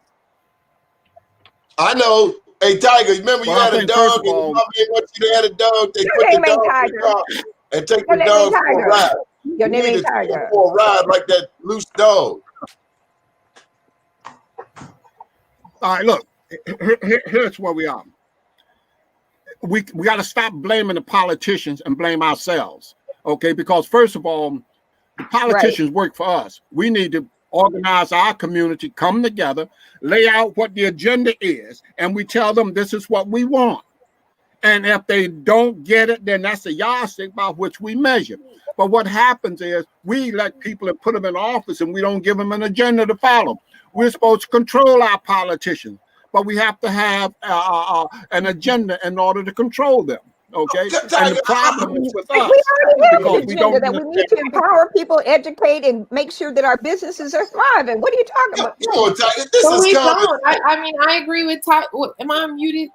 I know. Hey, Tiger, remember you had a dog, and your mom didn't want you to have a dog. They put the dog in the car and take the dog for a ride. Your name ain't Tiger. For a ride like that loose dog. All right, look, here's where we are. We got to stop blaming the politicians and blame ourselves, okay? Because first of all, the politicians work for us. We need to organize our community, come together, lay out what the agenda is, and we tell them this is what we want. And if they don't get it, then that's the yardstick by which we measure. But what happens is we elect people and put them in office, and we don't give them an agenda to follow. We're supposed to control our politicians, but we have to have an agenda in order to control them. Okay, and the problem is with us because we don't. That we need to empower people, educate, and make sure that our businesses are thriving. What are you talking about? I mean, I agree with Ty. Am I muted?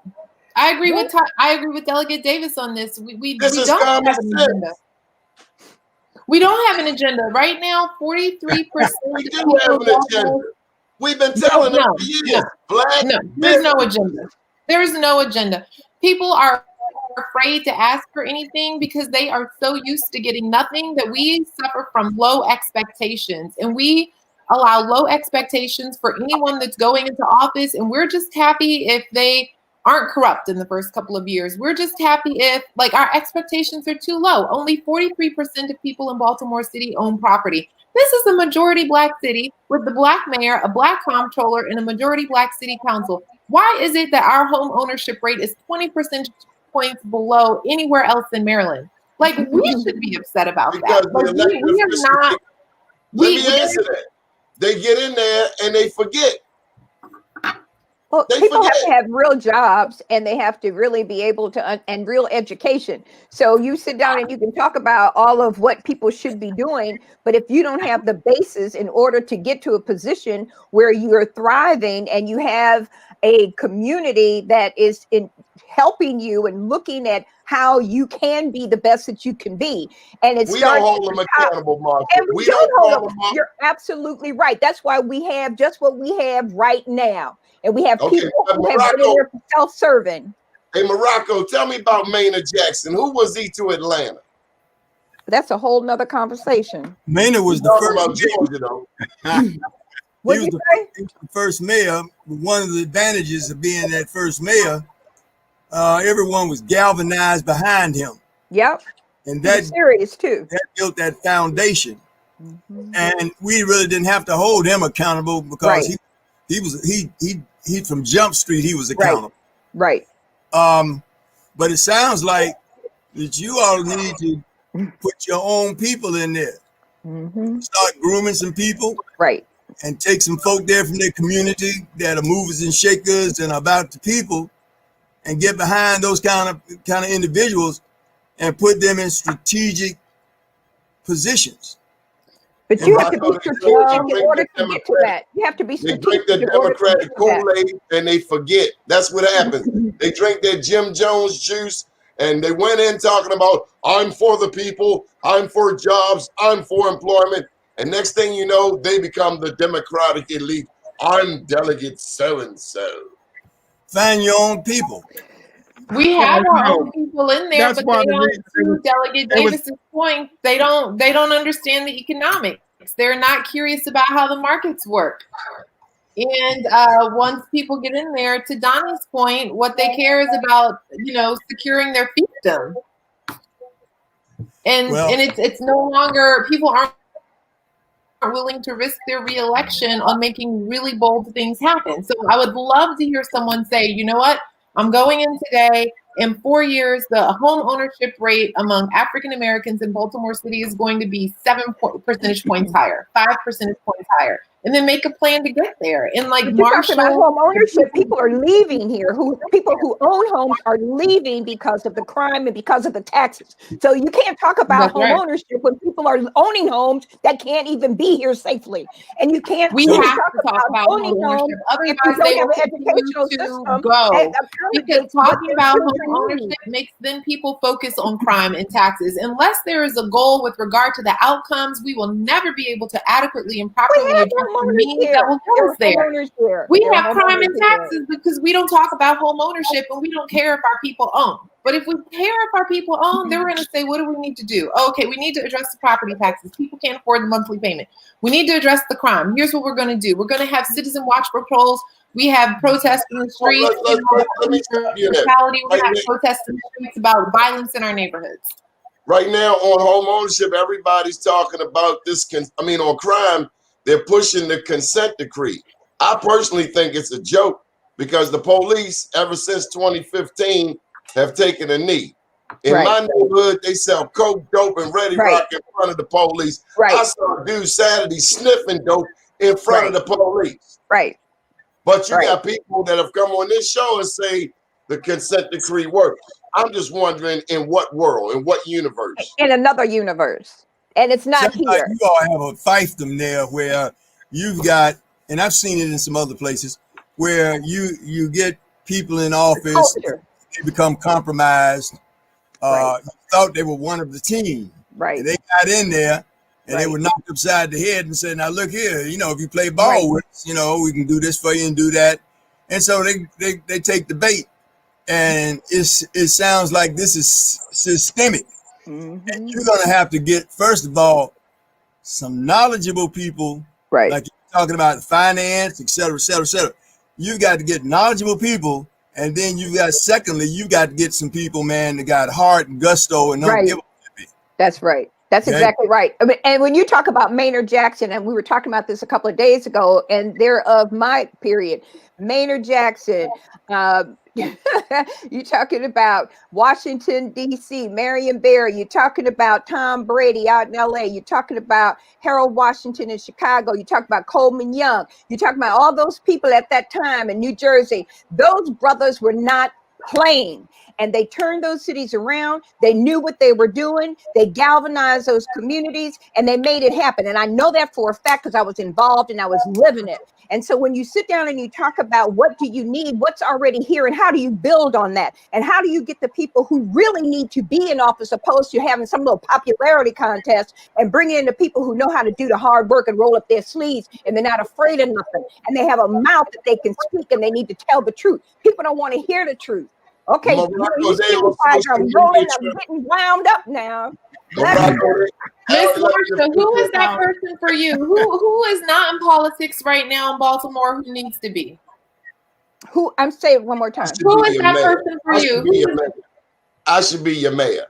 I agree with Ty. I agree with Delegate Davis on this. We don't have an agenda. We don't have an agenda right now. 43% we do have an agenda. We've been telling them for years. There's no agenda. There is no agenda. People are afraid to ask for anything because they are so used to getting nothing that we suffer from low expectations, and we allow low expectations for anyone that's going into office, and we're just happy if they aren't corrupt in the first couple of years. We're just happy if our expectations are too low. Only 43% of people in Baltimore City own property. This is a majority Black city with the Black mayor, a Black comptroller, and a majority Black city council. Why is it that our home ownership rate is 20% points below anywhere else in Maryland? We should be upset about that. But we are not. Let me answer that. They get in there and they forget. Well, people have to have real jobs, and they have to really be able to, and real education. So you sit down and you can talk about all of what people should be doing, but if you don't have the basis in order to get to a position where you're thriving and you have a community that is in helping you and looking at how you can be the best that you can be. And it's we don't hold them accountable, Martha. We don't hold them. You're absolutely right. That's why we have just what we have right now. And we have people who have been in there self-serving. Hey, Morocco, tell me about Maynard Jackson. Who was he to Atlanta? That's a whole nother conversation. Maynard was the first Georgia, though. He was the first mayor. One of the advantages of being that first mayor, everyone was galvanized behind him. Yep. And that's serious too. That built that foundation. Mm-hmm. And we really didn't have to hold him accountable because he from Jump Street, he was accountable. Right. But it sounds like that you all need to put your own people in there. Mm-hmm. Start grooming some people. Right. And take some folk there from their community that are movers and shakers and about the people, and get behind those kind of individuals and put them in strategic positions. But you have to be strategic in order to get to that. You have to be strategic. They drink the Democratic Kool-Aid and they forget. That's what happens. They drink their Jim Jones juice and they went in talking about, I'm for the people, I'm for jobs, I'm for employment. And next thing you know, they become the Democratic elite. I'm Delegate so-and-so. Find your own people. We have Well, our no, own people in there, that's but why they the don't. reason it To was- Delegate it was- Davis's point, they don't understand the economics. They're not curious about how the markets work. And once people get in there, to Donnie's point, what they care is about, securing their fiefdom. And Well- and it's no longer, people aren't willing to risk their reelection on making really bold things happen. So I would love to hear someone say, you know what, I'm going in today. In 4 years, the home ownership rate among African Americans in Baltimore City is going to be 7 percentage points higher, 5 percentage points higher, and then make a plan to get there. And like But you're talking about Marshall, home ownership. People are leaving here. People who own homes are leaving because of the crime and because of the taxes. So you can't talk about That's home right. ownership when people are owning homes that can't even be here safely. And you can't we really have to talk about home owning ownership. homes if you Otherwise, don't they have will an continue educational to system go. and Because accommodates what talking their about home children ownership need. makes then people focus on crime and taxes. Unless there is a goal with regard to the outcomes, we will never be able to adequately and properly We have address the homeowners means here. that will get us There are there. homeowners here. We There are have crime and homeowners here. taxes because we don't talk about home ownership and we don't care if our people own. But if we care if our people own, then we're going to say, what do we need to do? Okay, we need to address the property taxes. People can't afford the monthly payment. We need to address the crime. Here's what we're going to do. We're going to have citizen watch patrols. We have protests in the streets. Let me stop you there. We're going to have protests in the streets about violence in our neighborhoods. Right now on home ownership, everybody's talking about this. On crime, they're pushing the consent decree. I personally think it's a joke because the police, ever since 2015, have taken a knee. In my neighborhood, they sell coke, dope, and Ready Rock in front of the police. I saw a dude Saturday sniffing dope in front of the police. Right. But you got people that have come on this show and say the consent decree works. I'm just wondering in what world, in what universe? In another universe. And it's not here. Like you all have a fiefdom there where you've got, and I've seen it in some other places, where you get people in office, they become compromised. You thought they were one of the team. Right. And they got in there and they were knocked upside the head and said, now look here, if you play ball with us, we can do this for you and do that. And so they take the bait. And it sounds like this is systemic. And you're going to have to get, first of all, some knowledgeable people, like you're talking about finance, et cetera, et cetera, et cetera. You've got to get knowledgeable people. And then secondly, you got to get some people, man, that got heart and gusto and don't give a shit. That's right. That's exactly right. I mean, and when you talk about Maynard Jackson, and we were talking about this a couple of days ago, and they're of my period, Maynard Jackson, you're talking about Washington, D.C., Marion Barry, you're talking about Tom Brady out in L.A., you're talking about Harold Washington in Chicago, you talk about Coleman Young, you're talking about all those people at that time in New Jersey. Those brothers were not playing, and they turned those cities around. They knew what they were doing. They galvanized those communities, and they made it happen. And I know that for a fact because I was involved and I was living it. And so when you sit down and you talk about what do you need, what's already here, and how do you build on that, and how do you get the people who really need to be in office opposed to having some little popularity contest, and bring in the people who know how to do the hard work and roll up their sleeves, and they're not afraid of nothing, and they have a mouth that they can speak, and they need to tell the truth. People don't want to hear the truth. Okay, you see why I'm rolling, I'm getting wound up now. Miss Marsha, who is that person for you? Who is not in politics right now in Baltimore who needs to be? Who? I'm saying it one more time. Who is that person for you? I should be your mayor.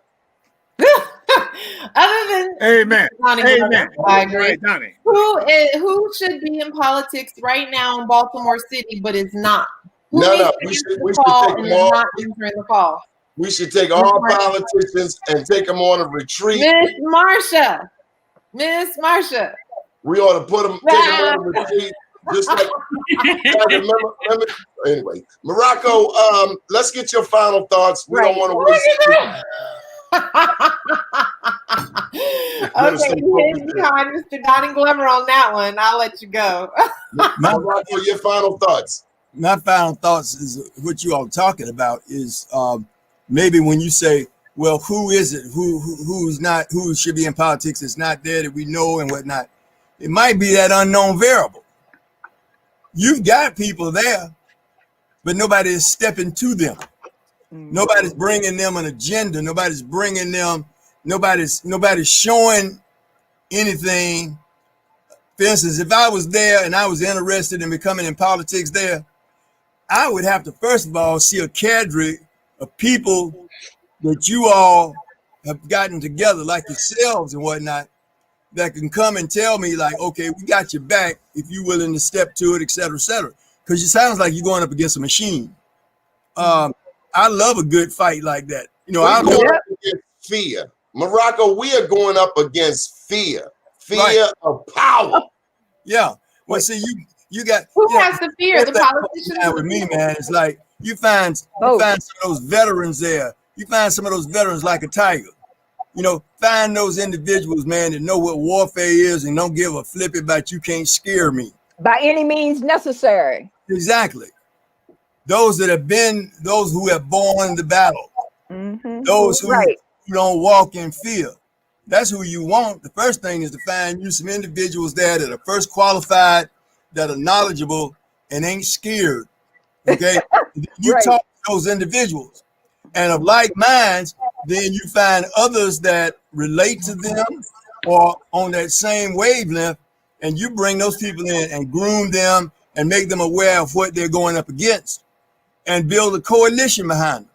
Other than Amen. Amen. I agree. Donnie. Who should be in politics right now in Baltimore City but is not? Who No. We should take not entering the call. We should take all politicians and take them on a retreat. Miss Marsha. We ought to put them, take them on a retreat. Just like, anyway, Morocco, let's get your final thoughts. We don't want to waste Okay, you behind Mr. Donnie Glover on that one. I'll let you go. Morocco, your final thoughts. My final thoughts is what you all are talking about is maybe when you say, well, who is it? Who should be in politics? It's not there that we know and whatnot. It might be that unknown variable. You've got people there, but nobody is stepping to them. Nobody's bringing them an agenda. Nobody's showing anything. For instance, if I was there and I was interested in becoming in politics there, I would have to, first of all, see a cadre of people that you all have gotten together, like yourselves and whatnot, that can come and tell me, like, okay, we got your back if you're willing to step to it, et cetera, et cetera. Because it sounds like you're going up against a machine. I love a good fight like that. You know, I'm going up against fear. Morocco, we are going up against fear. Fear of power. Yeah. Well, see, you got who has the fear? The politicians with me, man. It's like you find some of those veterans there. You find some of those veterans like a tiger. You know, find those individuals, man, that know what warfare is and don't give a flip about you can't scare me. By any means necessary. Exactly. Those that have been, those who have borne the battle. Those who don't walk in fear. That's who you want. The first thing is to find you some individuals there that are first qualified, that are knowledgeable, and ain't scared. Okay? You talk to those individuals. And of like minds, then you find others that relate to them or on that same wavelength, and you bring those people in and groom them and make them aware of what they're going up against and build a coalition behind them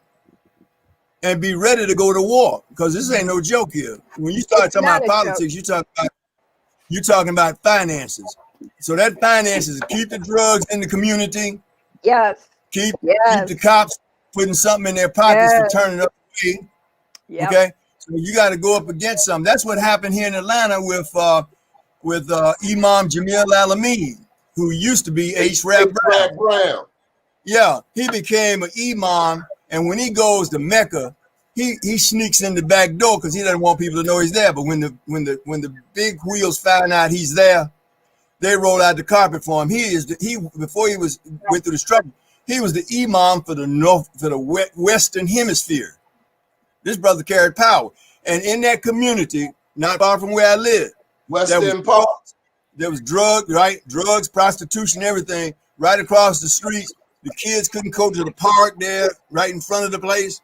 and be ready to go to war, because this ain't no joke here. When you start talking about politics, you're talking about finances. So that finances keep the drugs in the community. Yes. Keep the cops putting something in their pockets to turn it up. Okay, so you got to go up against something. That's what happened here in Atlanta with Imam Jamil Alameen, who used to be H-Rap Brown. Yeah, he became an imam, and when he goes to Mecca, he sneaks in the back door because he doesn't want people to know he's there. But when the big wheels find out he's there, they roll out the carpet for him. Before he went through the struggle, he was the imam for the Western Hemisphere. This brother carried power, and in that community, not far from where I live, there was drugs, prostitution, everything right across the street. The kids couldn't go to the park there, right in front of the place.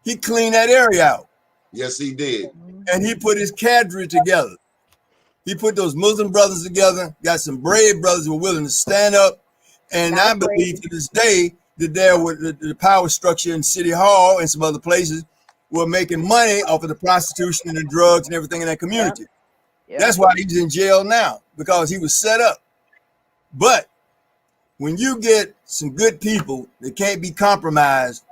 He cleaned that area out. Yes, he did. And he put his cadre together. He put those Muslim brothers together, got some brave brothers who were willing to stand up. And I believe to this day that there were the power structure in City Hall and some other places were making money off of the prostitution and the drugs and everything in that community. That's why he's in jail now, because he was set up. But when you get some good people that can't be compromised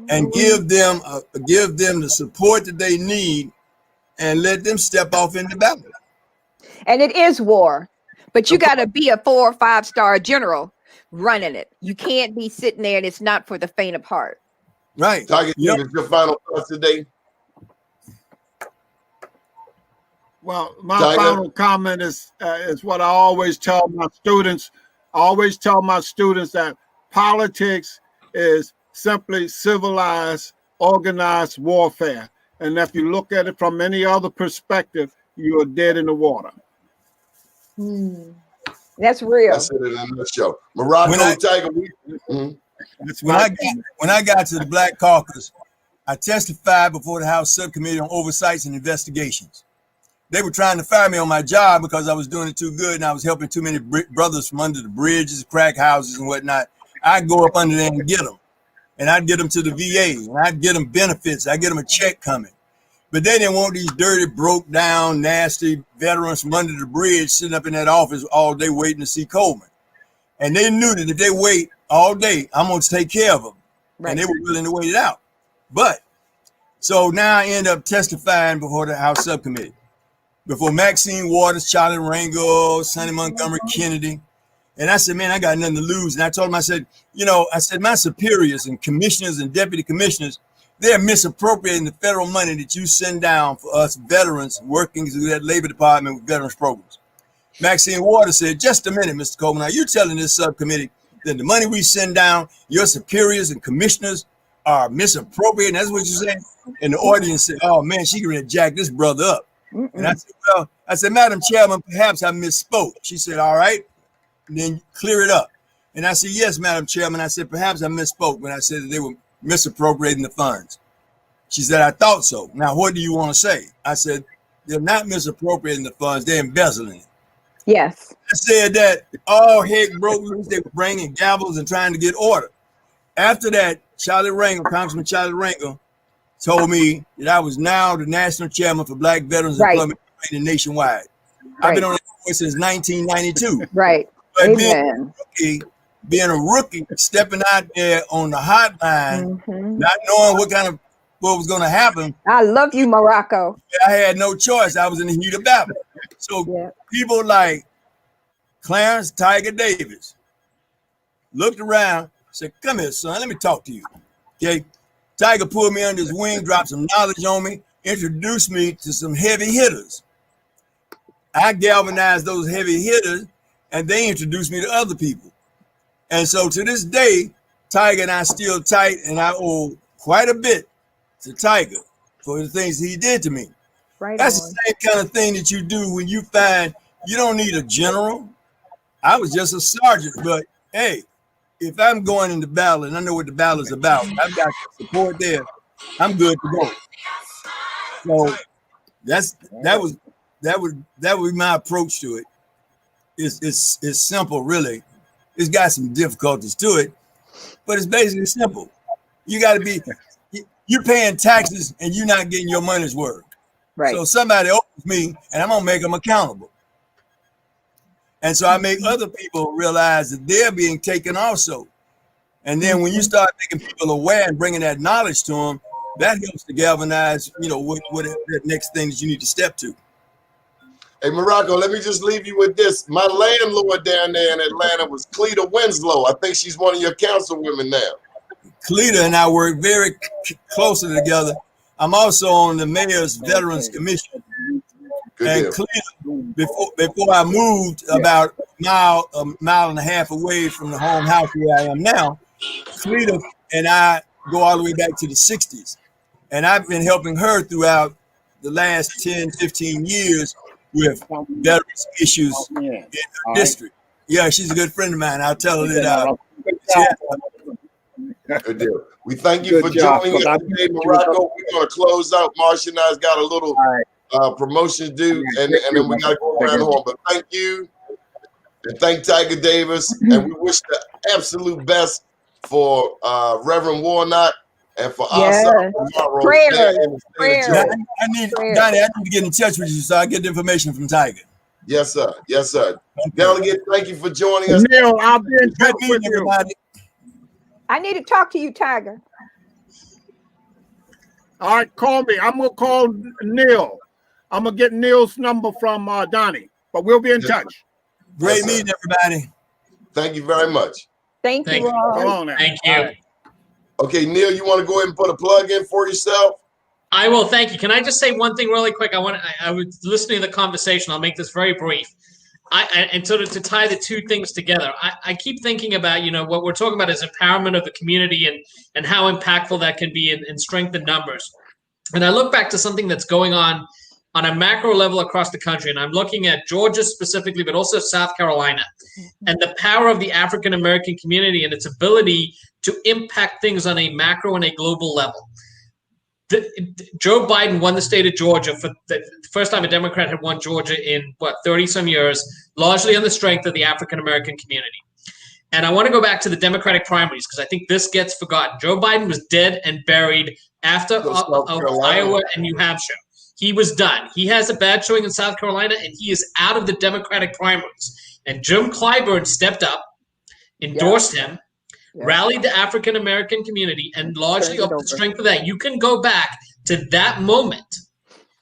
and give them the support that they need and let them step off into battle. And it is war, but you got to be a 4- or 5-star general running it. You can't be sitting there and it's not for the faint of heart. Right. Tiger, your final thoughts today? Well, my final comment is what I always tell my students. I always tell my students that politics is simply civilized, organized warfare. And if you look at it from any other perspective, you are dead in the water. That's real. That's it in a nutshell. Morocco, Tiger. When I got to the Black Caucus, I testified before the House Subcommittee on Oversights and Investigations. They were trying to fire me on my job because I was doing it too good and I was helping too many brothers from under the bridges, crack houses and whatnot. I'd go up under there and get them. And I'd get them to the VA. And I'd get them benefits. I'd get them a check coming. But they didn't want these dirty, broke down, nasty veterans from under the bridge sitting up in that office all day waiting to see Coleman. And they knew that if they wait all day, I'm going to take care of them. Right. And they were willing to wait it out. But so now I end up testifying before the House Subcommittee, before Maxine Waters, Charlie Rango, Sonny Montgomery Kennedy. And I said, man, I got nothing to lose. And I told him, I said, my superiors and commissioners and deputy commissioners, they're misappropriating the federal money that you send down for us veterans working through that Labor Department with veterans programs. Maxine Waters said, just a minute, Mr. Coleman. Now you're telling this subcommittee that the money we send down, your superiors and commissioners are misappropriating. That's what you're saying. And the audience said, oh man, she can jack this brother up. And I said, Madam Chairman, perhaps I misspoke. She said, all right, and then clear it up. And I said, yes, Madam Chairman. I said, perhaps I misspoke when I said that they were misappropriating the funds. She said, I thought so. Now, what do you want to say? I said, they're not misappropriating the funds, they're embezzling it. Yes. I said that all heck broke loose. They were bringing gavels and trying to get order. After that, Congressman Charlie Rangel told me that I was now the national chairman for Black Veterans Employment Training nationwide. I've been on that board since 1992. Right. But Amen. being a rookie, stepping out there on the hotline, not knowing what was going to happen. I love you, Morocco. I had no choice. I was in the heat of battle. So people like Clarence Tiger Davis looked around, said, come here, son, let me talk to you. Okay. Tiger pulled me under his wing, dropped some knowledge on me, introduced me to some heavy hitters. I galvanized those heavy hitters, and they introduced me to other people. And so to this day, Tiger and I still tight, and I owe quite a bit to Tiger for the things he did to me. Right. That's the same kind of thing that you do when you find you don't need a general. I was just a sergeant, but hey, if I'm going into battle and I know what the battle is about, I've got support there, I'm good to go. So that was my approach to it. It's simple, really. It's got some difficulties to it, but it's basically simple. You got to be, you're paying taxes and you're not getting your money's worth. Right. So somebody owes me and I'm gonna make them accountable. And so I make other people realize that they're being taken also. And then when you start making people aware and bringing that knowledge to them, that helps to galvanize, what that next thing that you need to step to. Hey, Morocco, let me just leave you with this. My landlord down there in Atlanta was Cleta Winslow. I think she's one of your councilwomen now. Cleta and I work very closely together. I'm also on the Mayor's Veterans Commission. Good and deal. Cleta, before I moved about a mile and a half away from the home house where I am now, Cleta and I go all the way back to the 60s. And I've been helping her throughout the last 10, 15 years with veterans issues in her district. Yeah, she's a good friend of mine. I'll tell her that. Good deal. We thank you for joining us today, Morocco. We're going to close out. Marcia and I's got a little promotion due, and then we got to go around the horn. But thank you, and thank Tiger Davis, and we wish the absolute best for Reverend Warnock and for us tomorrow. Prayers. Donnie, I need to get in touch with you so I get the information from Tiger. Yes, sir. Yes, sir. Delegate, thank you for joining us. Neil, I'll be in touch with you. Everybody. I need to talk to you, Tiger. All right, call me. I'm going to call Neil. I'm going to get Neil's number from Donnie, but we'll be in touch. Great meeting, everybody. Thank you very much. Thank you all. Come on now. Thank you. Right. Okay, Neil, you want to go ahead and put a plug in for yourself? I will. Thank you. Can I just say one thing really quick? I was listening to the conversation. I'll make this very brief. And sort of to tie the two things together, I keep thinking about, what we're talking about is empowerment of the community and how impactful that can be in strength in numbers. And I look back to something that's going on a macro level across the country. And I'm looking at Georgia specifically, but also South Carolina, and the power of the African-American community and its ability to impact things on a macro and a global level. Joe Biden won the state of Georgia for the first time a Democrat had won Georgia in 30 some years, largely on the strength of the African-American community. And I want to go back to the Democratic primaries because I think this gets forgotten. Joe Biden was dead and buried after Iowa and New Hampshire. He was done. He has a bad showing in South Carolina, and he is out of the Democratic primaries. And Jim Clyburn stepped up, endorsed him, rallied the African-American community, and largely off the strength of that, you can go back to that moment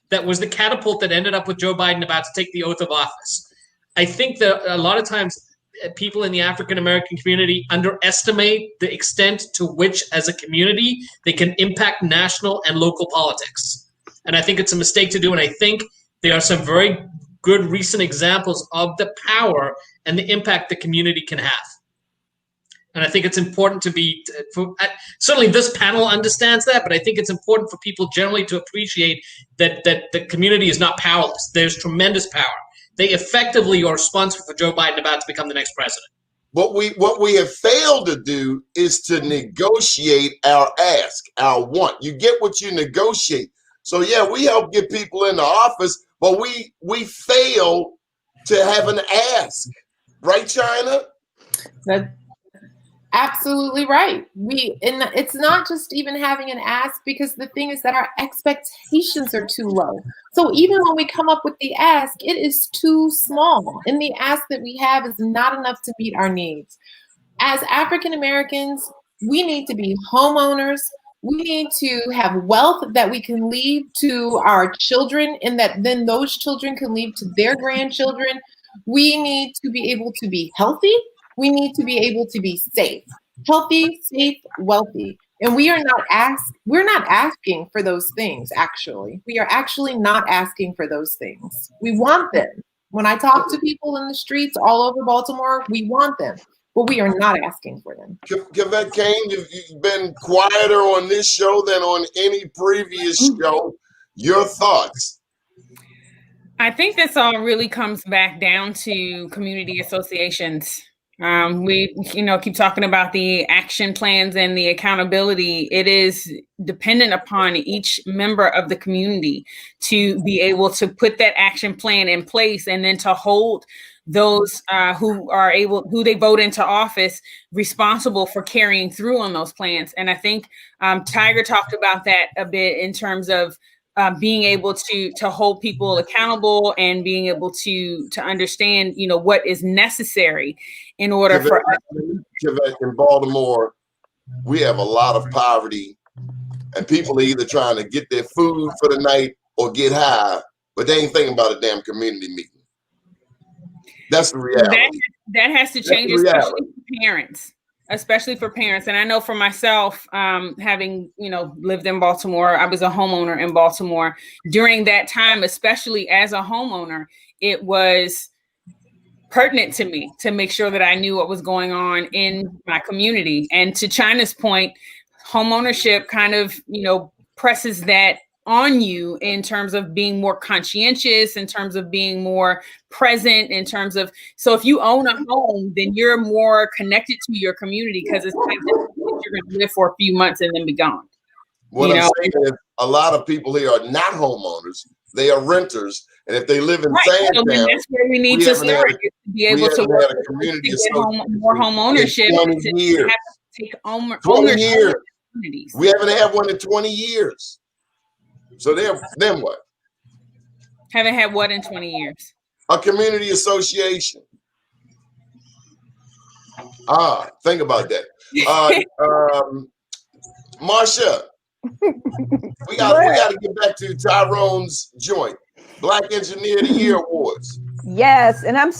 that was the catapult that ended up with Joe Biden about to take the oath of office. I think that a lot of times people in the African-American community underestimate the extent to which, as a community, they can impact national and local politics. And I think it's a mistake to do, and I think there are some very good recent examples of the power and the impact the community can have. And I think it's important certainly this panel understands that, but I think it's important for people generally to appreciate that the community is not powerless. There's tremendous power. They effectively are responsible for Joe Biden about to become the next president. what we have failed to do is to negotiate our ask, our want. You get what you negotiate. So yeah, we help get people in the office, but we fail to have an ask, right, China? That's absolutely right. And it's not just even having an ask, because the thing is that our expectations are too low. So even when we come up with the ask, it is too small, and the ask that we have is not enough to meet our needs. As African Americans, we need to be homeowners. We need to have wealth that we can leave to our children, and that then those children can leave to their grandchildren. We need to be able to be healthy. We need to be able to be safe, healthy, safe, wealthy. And we're not asking for those things, actually. We are actually not asking for those things. We want them. When I talk to people in the streets all over Baltimore, we want them, but we are not asking for them. Kavette Kane, you've been quieter on this show than on any previous show. Your thoughts? I think this all really comes back down to community associations. We, keep talking about the action plans and the accountability. It is dependent upon each member of the community to be able to put that action plan in place, and then to hold those who they vote into office responsible for carrying through on those plans. And I think Tiger talked about that a bit in terms of being able to hold people accountable, and being able to understand, what is necessary in order for us. In Baltimore, we have a lot of poverty, and people are either trying to get their food for the night or get high, but they ain't thinking about a damn community meeting. That's the reality. That has to change, especially for parents. And I know for myself, having, lived in Baltimore, I was a homeowner in Baltimore. During that time, especially as a homeowner, it was pertinent to me to make sure that I knew what was going on in my community. And to China's point, homeownership kind of, presses that on you in terms of being more conscientious, in terms of being more present, in terms of, so if you own a home, then you're more connected to your community, because it's like you're going to live for a few months and then be gone. What I'm saying is, a lot of people here are not homeowners; they are renters, and if they live in Sandtown, that's where we need to start, to be able to work a community to get more home ownership, to have to take ownership. We haven't had one in 20 years. So then what? Haven't had what in 20 years? A community association. Think about that. Marsha, we got to get back to Tyrone's joint. Black Engineer of the Year Awards. Yes, and I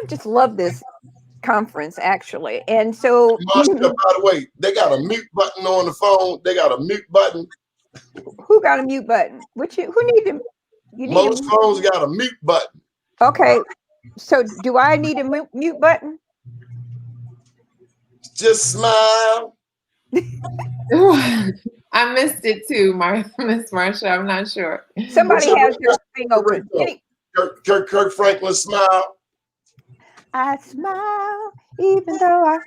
just love this conference, actually. And so, Marsha, by the way, they got a mute button on the phone. They got a mute button. Who got a mute button? Who need them? Most phones got a mute button. Okay, so do I need a mute button? Just smile. I missed it too, Miss Marsha. I'm not sure. Somebody has their thing open. Kirk Franklin, smile. I smile even though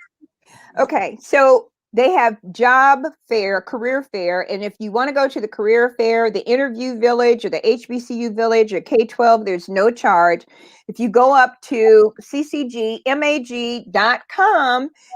Okay, so they have job fair, career fair, and if you want to go to the career fair, the interview village, or the HBCU village, or K-12, there's no charge. If you go up to ccgmag.com,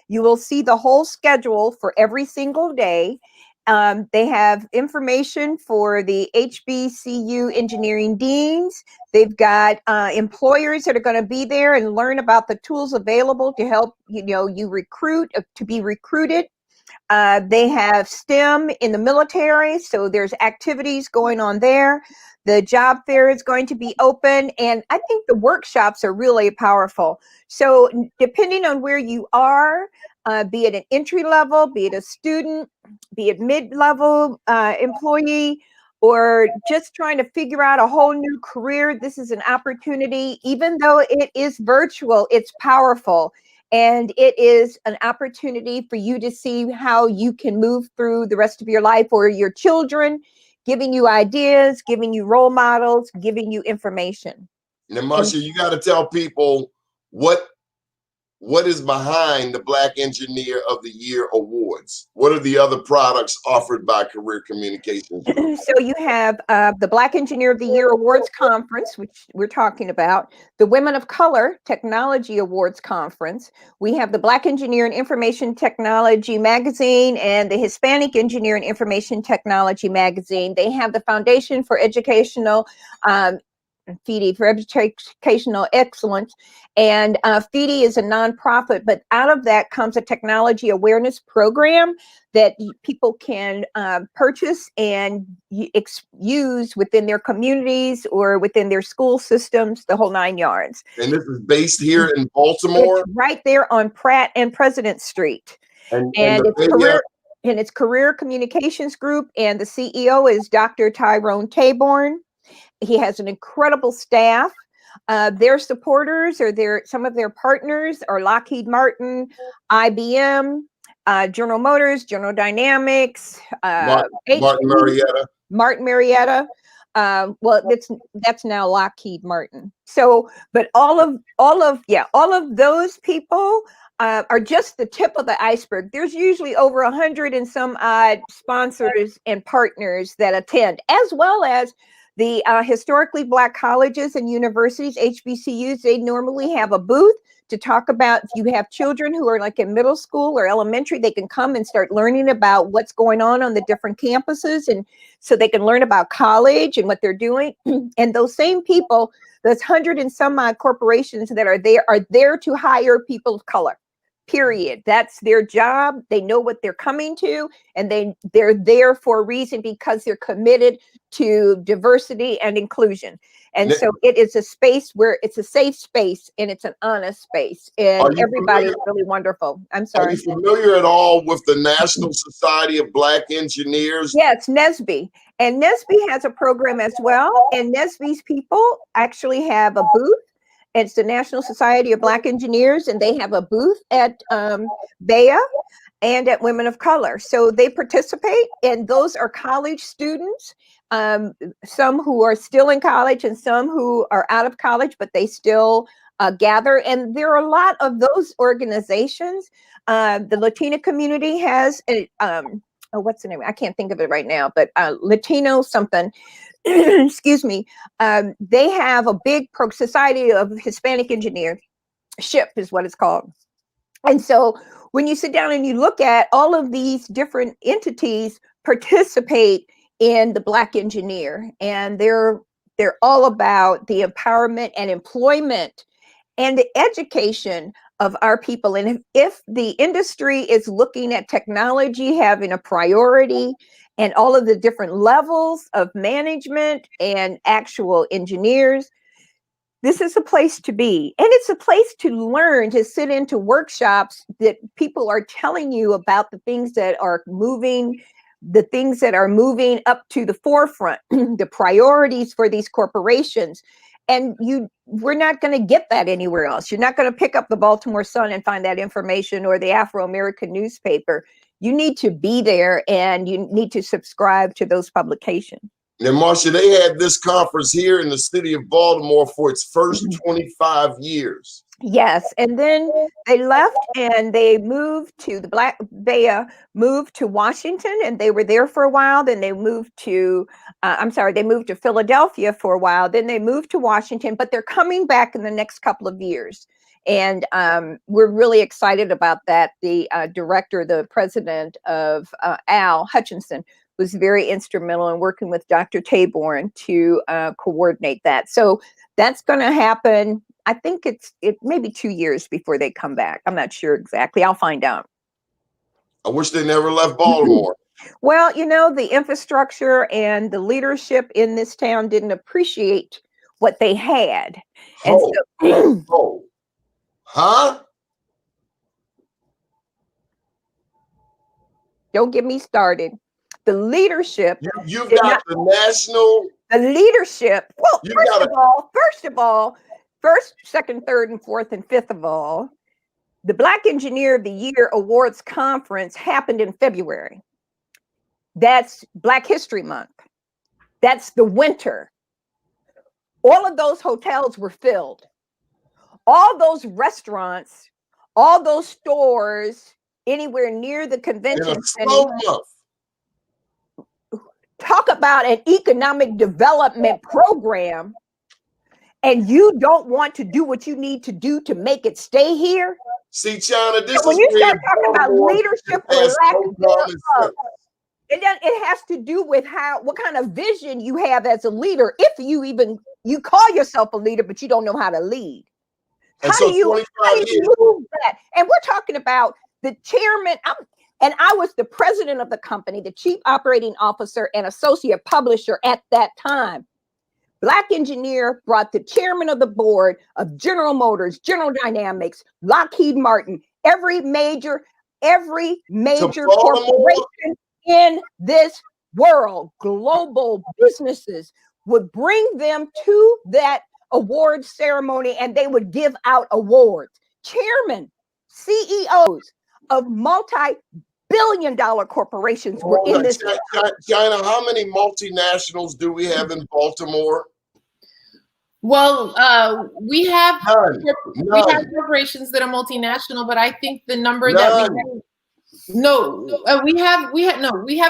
you will see the whole schedule for every single day. They have information for the HBCU engineering deans. They've got employers that are going to be there and learn about the tools available to help you recruit, to be recruited. They have STEM in the military, so there's activities going on there. The job fair is going to be open, and I think the workshops are really powerful. So depending on where you are, be it an entry level, be it a student, be it mid-level employee, or just trying to figure out a whole new career, this is an opportunity. Even though it is virtual, it's powerful. And it is an opportunity for you to see how you can move through the rest of your life, or your children, giving you ideas, giving you role models, giving you information. Now, Marsha, you got to tell people what what is behind the Black Engineer of the Year awards? What are the other products offered by Career Communications Group? So you have the Black Engineer of the Year Awards Conference, which we're talking about, the Women of Color Technology Awards Conference. We have the Black Engineer and Information Technology Magazine and the Hispanic Engineer and Information Technology Magazine. They have the Foundation for Educational FEDE, for Educational Excellence. And FEDE is a nonprofit, but out of that comes a technology awareness program that people can purchase and use within their communities or within their school systems, the whole 9 yards. And this is based here in Baltimore? It's right there on Pratt and President Street. And it's Career Communications Group, and the CEO is Dr. Tyrone Taborn. He has an incredible staff. Their supporters or some of their partners are Lockheed Martin, IBM, General Motors, General Dynamics, Martin Marietta. Well, that's now Lockheed Martin. So, but all of those people are just the tip of the iceberg. There's usually over 100 and some odd sponsors and partners that attend, as well as the historically Black colleges and universities, HBCUs. They normally have a booth to talk about. If you have children who are like in middle school or elementary, they can come and start learning about what's going on the different campuses, and so they can learn about college and what they're doing. And those same people, those 100 and some odd corporations that are there to hire people of color. Period. That's their job. They know what they're coming to, and they're there for a reason, because they're committed to diversity and inclusion. And so it is a space where it's a safe space and it's an honest space, and everybody's really wonderful. I'm sorry. Are you familiar at all with the National Society of Black Engineers? Yes, NSBE. And NSBE has a program as well. And NSBE's people actually have a booth. It's the National Society of Black Engineers, and they have a booth at BEA and at Women of Color. So they participate, and those are college students, some who are still in college and some who are out of college, but they still gather. And there are a lot of those organizations. The Latina community has what's the name? I can't think of it right now, but Latino something. Excuse me. They have a big Society of Hispanic Engineers, SHIP is what it's called. And so when you sit down and you look at all of these different entities participate in the Black Engineer, and they're all about the empowerment and employment and the education of our people. And if the industry is looking at technology having a priority, and all of the different levels of management and actual engineers, this is a place to be. And it's a place to learn, to sit into workshops that people are telling you about the things that are moving, up to the forefront, the priorities for these corporations. And we're not going to get that anywhere else. You're not going to pick up the Baltimore Sun and find that information, or the Afro-American newspaper. You need to be there, and you need to subscribe to those publications. Now, Marcia, they had this conference here in the city of Baltimore for its first 25 years. Yes, and then they left and they moved to BEA moved to Washington, and they were there for a while. Then they moved to, they moved to Philadelphia for a while. Then they moved to Washington, but they're coming back in the next couple of years. And we're really excited about that. The director, the president of Al Hutchinson, was very instrumental in working with Dr. Taborn to coordinate that. So that's going to happen. I think it may be 2 years before they come back. I'm not sure exactly. I'll find out. I wish they never left Baltimore. Well, the infrastructure and the leadership in this town didn't appreciate what they had. And Huh? Don't get me started. The leadership. You've got the leadership. Well, first of all, first, second, third, and fourth, and fifth of all, the Black Engineer of the Year Awards Conference happened in February. That's Black History Month. That's the winter. All of those hotels were filled. All those restaurants, all those stores anywhere near the In convention a center. slow month. Talk about an economic development program, and you don't want to do what you need to do to make it stay here. See, China, this So when is you where start talking about Baltimore leadership or has lack no common thereof, sense. it has to do with what kind of vision you have as a leader. If you call yourself a leader, but you don't know how to lead. And How so do you 25 years. move that? And we're talking about the chairman. And I was the president of the company, the chief operating officer and associate publisher at that time. Black engineer brought the chairman of the board of General Motors, General Dynamics, Lockheed Martin, every major corporation in this world, global businesses, would bring them to that award ceremony and they would give out awards. Chairman, CEOs of multi-billion-dollar corporations were in this. China, how many multinationals do we have in Baltimore? Well, we have None. corporations that are multinational, but I think the number that we have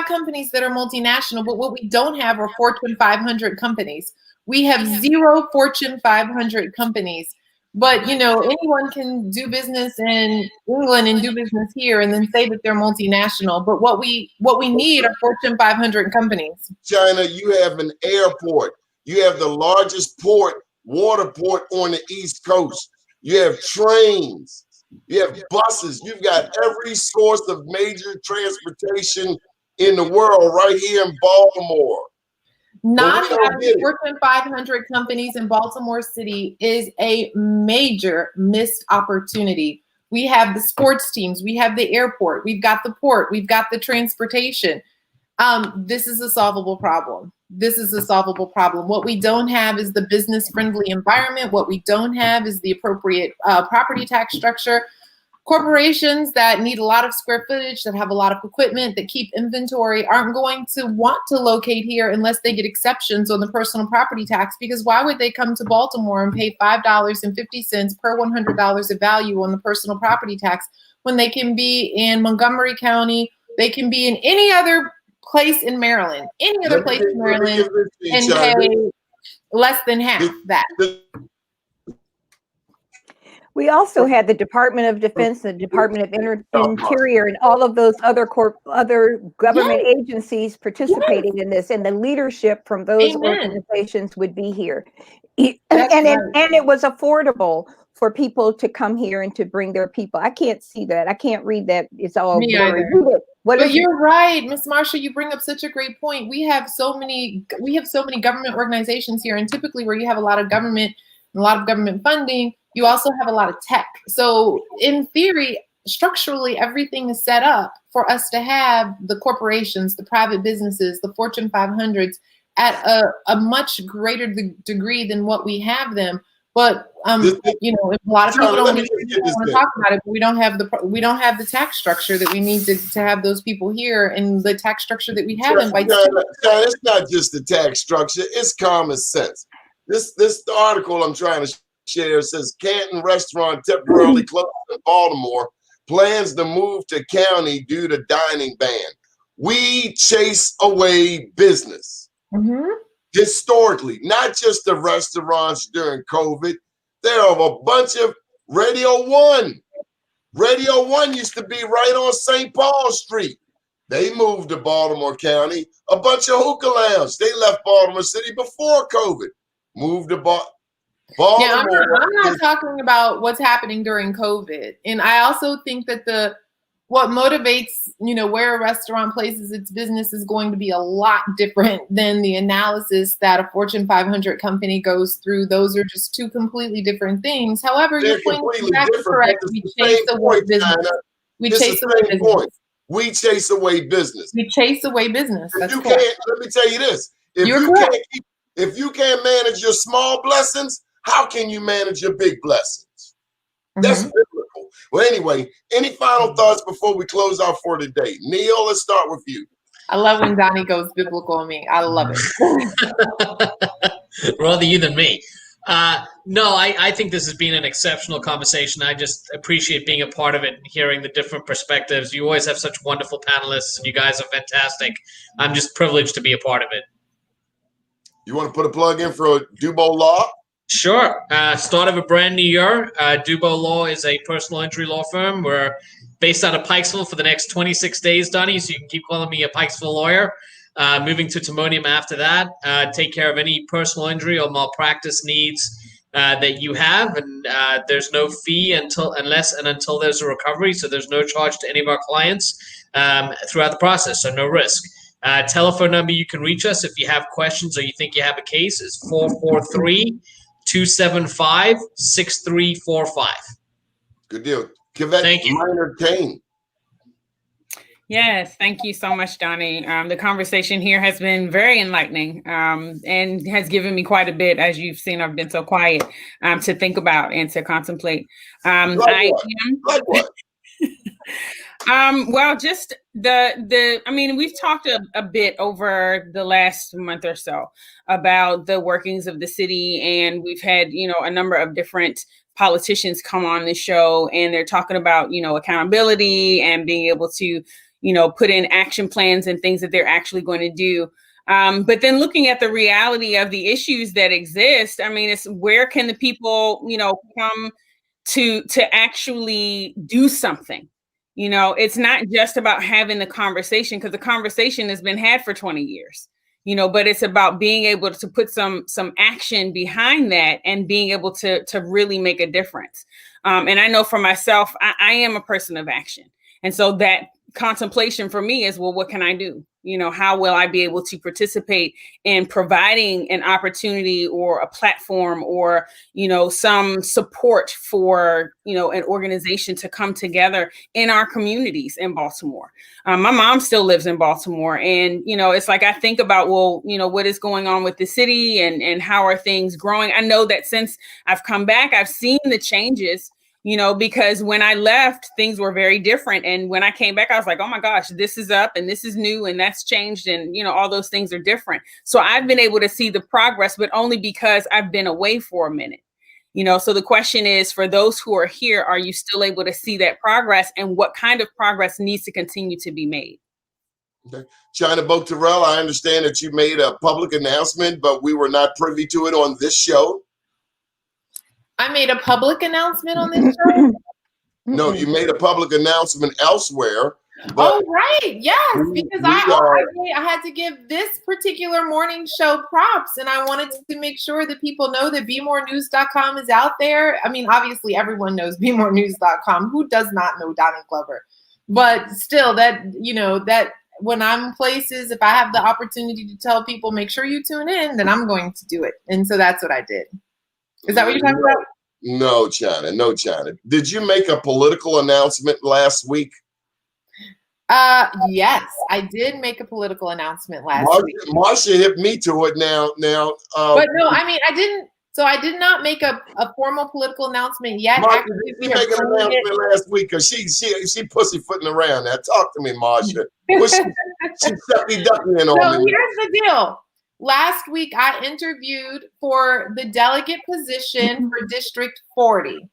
companies that are multinational, but what we don't have are Fortune 500 companies. We have 0 Fortune 500 companies. But anyone can do business in England and do business here and then say that they're multinational. But what we need are Fortune 500 companies. China, you have an airport. You have the largest water port on the East Coast. You have trains. You have buses. You've got every source of major transportation in the world right here in Baltimore. Not having Fortune 500 companies in Baltimore City is a major missed opportunity. We have the sports teams, we have the airport, we've got the port, we've got the transportation. This is a solvable problem. What we don't have is the business-friendly environment. What we don't have is the appropriate property tax structure. Corporations that need a lot of square footage, that have a lot of equipment, that keep inventory aren't going to want to locate here unless they get exceptions on the personal property tax, because why would they come to Baltimore and pay $5.50 per $100 of value on the personal property tax when they can be in Montgomery County, they can be in any other place in Maryland, and pay less than half that. We also had the Department of Defense, the Department of Interior, and all of those other government agencies participating in this, and the leadership from those organizations would be here. And it was affordable for people to come here and to bring their people. I can't see that. I can't read that. It's all blurry. But you're right, Ms. Marsha, you bring up such a great point. We have so many government organizations here, and typically where you have a lot of government funding, you also have a lot of tech. So in theory, structurally, everything is set up for us to have the corporations, the private businesses, the Fortune 500s at a much greater degree than what we have them. But a lot of people don't want to talk about it. But we don't have the tax structure that we need to have those people here, and the tax structure that we have. It's not just the tax structure; it's common sense. This article I'm trying to share says Canton restaurant temporarily closed in Baltimore, plans to move to county due to dining ban. We chase away business. Historically, not just the restaurants during COVID. There are a bunch of Radio 1. Radio 1 used to be right on St. Paul Street. They moved to Baltimore County. A bunch of hookah lounges. They left Baltimore City before COVID. Moved to Baltimore. Yeah, I'm not talking about what's happening during COVID. And I also think that what motivates, where a restaurant places its business is going to be a lot different than the analysis that a Fortune 500 company goes through. Those are just two completely different things. However, your point is exactly correct. We chase away business. We chase away business. We chase away business. We chase away business. Let me tell you this. If you can't manage your small blessings, how can you manage your big blessings? That's biblical. Well, anyway, any final thoughts before we close out for today? Neil, let's start with you. I love when Donnie goes biblical on me. I love it. Rather you than me. No, I think this has been an exceptional conversation. I just appreciate being a part of it and hearing the different perspectives. You always have such wonderful panelists, and you guys are fantastic. I'm just privileged to be a part of it. You want to put a plug in for Dubo Law? Sure. Start of a brand new year. Dubo Law is a personal injury law firm. We're based out of Pikesville for the next 26 days, Donnie, so you can keep calling me a Pikesville lawyer. Moving to Timonium after that. Take care of any personal injury or malpractice needs that you have, and there's no fee until there's a recovery, so there's no charge to any of our clients throughout the process, so no risk. Telephone number you can reach us if you have questions or you think you have a case is 443-275-6345. Good deal. Thank you. Maynard Kane. Yes, thank you so much, Donnie. The conversation here has been very enlightening and has given me quite a bit, as you've seen. I've been so quiet to think about and to contemplate. Well, just I mean, we've talked a bit over the last month or so about the workings of the city, and we've had, a number of different politicians come on the show, and they're talking about, accountability and being able to, put in action plans and things that they're actually going to do. But then looking at the reality of the issues that exist, I mean, it's where can the people, come to actually do something? It's not just about having the conversation, because the conversation has been had for 20 years, but it's about being able to put some action behind that and being able to really make a difference. And I know for myself, I am a person of action. And so that contemplation for me is, well, what can I do? How will I be able to participate in providing an opportunity or a platform or, some support for, an organization to come together in our communities in Baltimore. My mom still lives in Baltimore, and, it's like, I think about, well, what is going on with the city and how are things growing? I know that since I've come back, I've seen the changes, because when I left, things were very different. And when I came back, I was like, oh my gosh, this is up and this is new and that's changed. And, all those things are different. So I've been able to see the progress, but only because I've been away for a minute. So the question is, for those who are here, are you still able to see that progress, and what kind of progress needs to continue to be made? Okay. China Boterell, I understand that you made a public announcement, but we were not privy to it on this show. I made a public announcement on this show? No, you made a public announcement elsewhere. Oh, right. Yes, because I had to give this particular morning show props, and I wanted to make sure that people know that BmoreNews.com is out there. I mean, obviously, everyone knows BmoreNews.com. Who does not know Donnie Glover? But still, that when I'm places, if I have the opportunity to tell people, make sure you tune in, then I'm going to do it. And so that's what I did. Is that what you're talking about? No, China. Did you make a political announcement last week? Yes, I did make a political announcement last week. Marcia hit me to it now. But no, I mean, I didn't. So I did not make a formal political announcement yet. Marcia, did you make an announcement last week? Because she pussyfooting around. Now, talk to me, Marcia. She's ducking in on me. Here's the deal. Last week, I interviewed for the delegate position for District 40.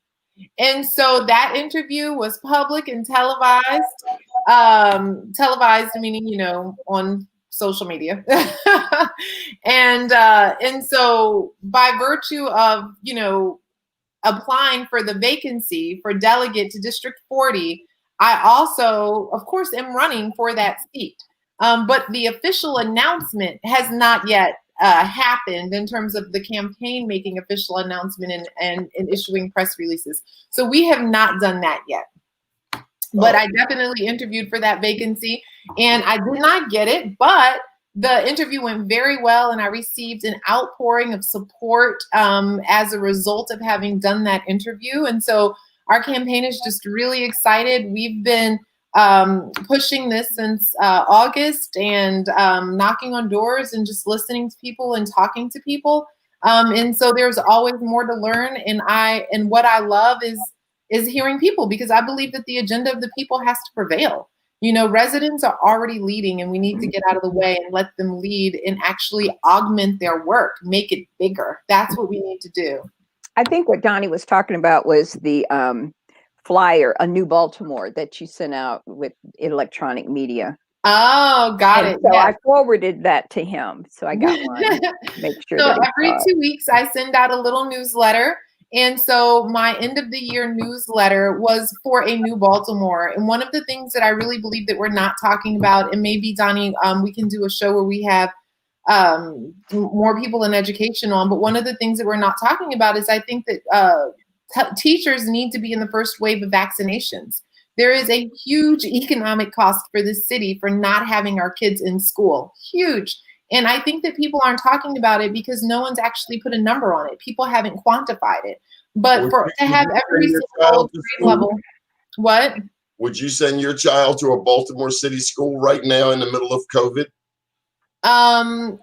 And so that interview was public and televised. Televised meaning, on social media. And so by virtue of, applying for the vacancy for delegate to District 40, I also, of course, am running for that seat. But the official announcement has not yet happened in terms of the campaign making official announcement and issuing press releases. So we have not done that yet. But I definitely interviewed for that vacancy, and I did not get it, but the interview went very well, and I received an outpouring of support as a result of having done that interview. And so our campaign is just really excited. We've been pushing this since August, and knocking on doors and just listening to people and talking to people. And so there's always more to learn. And what I love is hearing people, because I believe that the agenda of the people has to prevail. You know, residents are already leading, and we need to get out of the way and let them lead and actually augment their work, make it bigger. That's what we need to do. I think what Donnie was talking about was the flyer, A New Baltimore, that you sent out with electronic media. Oh, got And it. so Yes. I forwarded that to him. So I got one. Make sure. So that every 2 weeks, I send out a little newsletter. And so my end of the year newsletter was for A New Baltimore. And one of the things that I really believe that we're not talking about, and maybe Donnie, we can do a show where we have more people in education on, but one of the things that we're not talking about is I think that teachers need to be in the first wave of vaccinations. There is a huge economic cost for the city for not having our kids in school. Huge. And I think that people aren't talking about it because no one's actually put a number on it. People haven't quantified it. But to have every single grade level, what? Would you send your child to a Baltimore City school right now in the middle of COVID?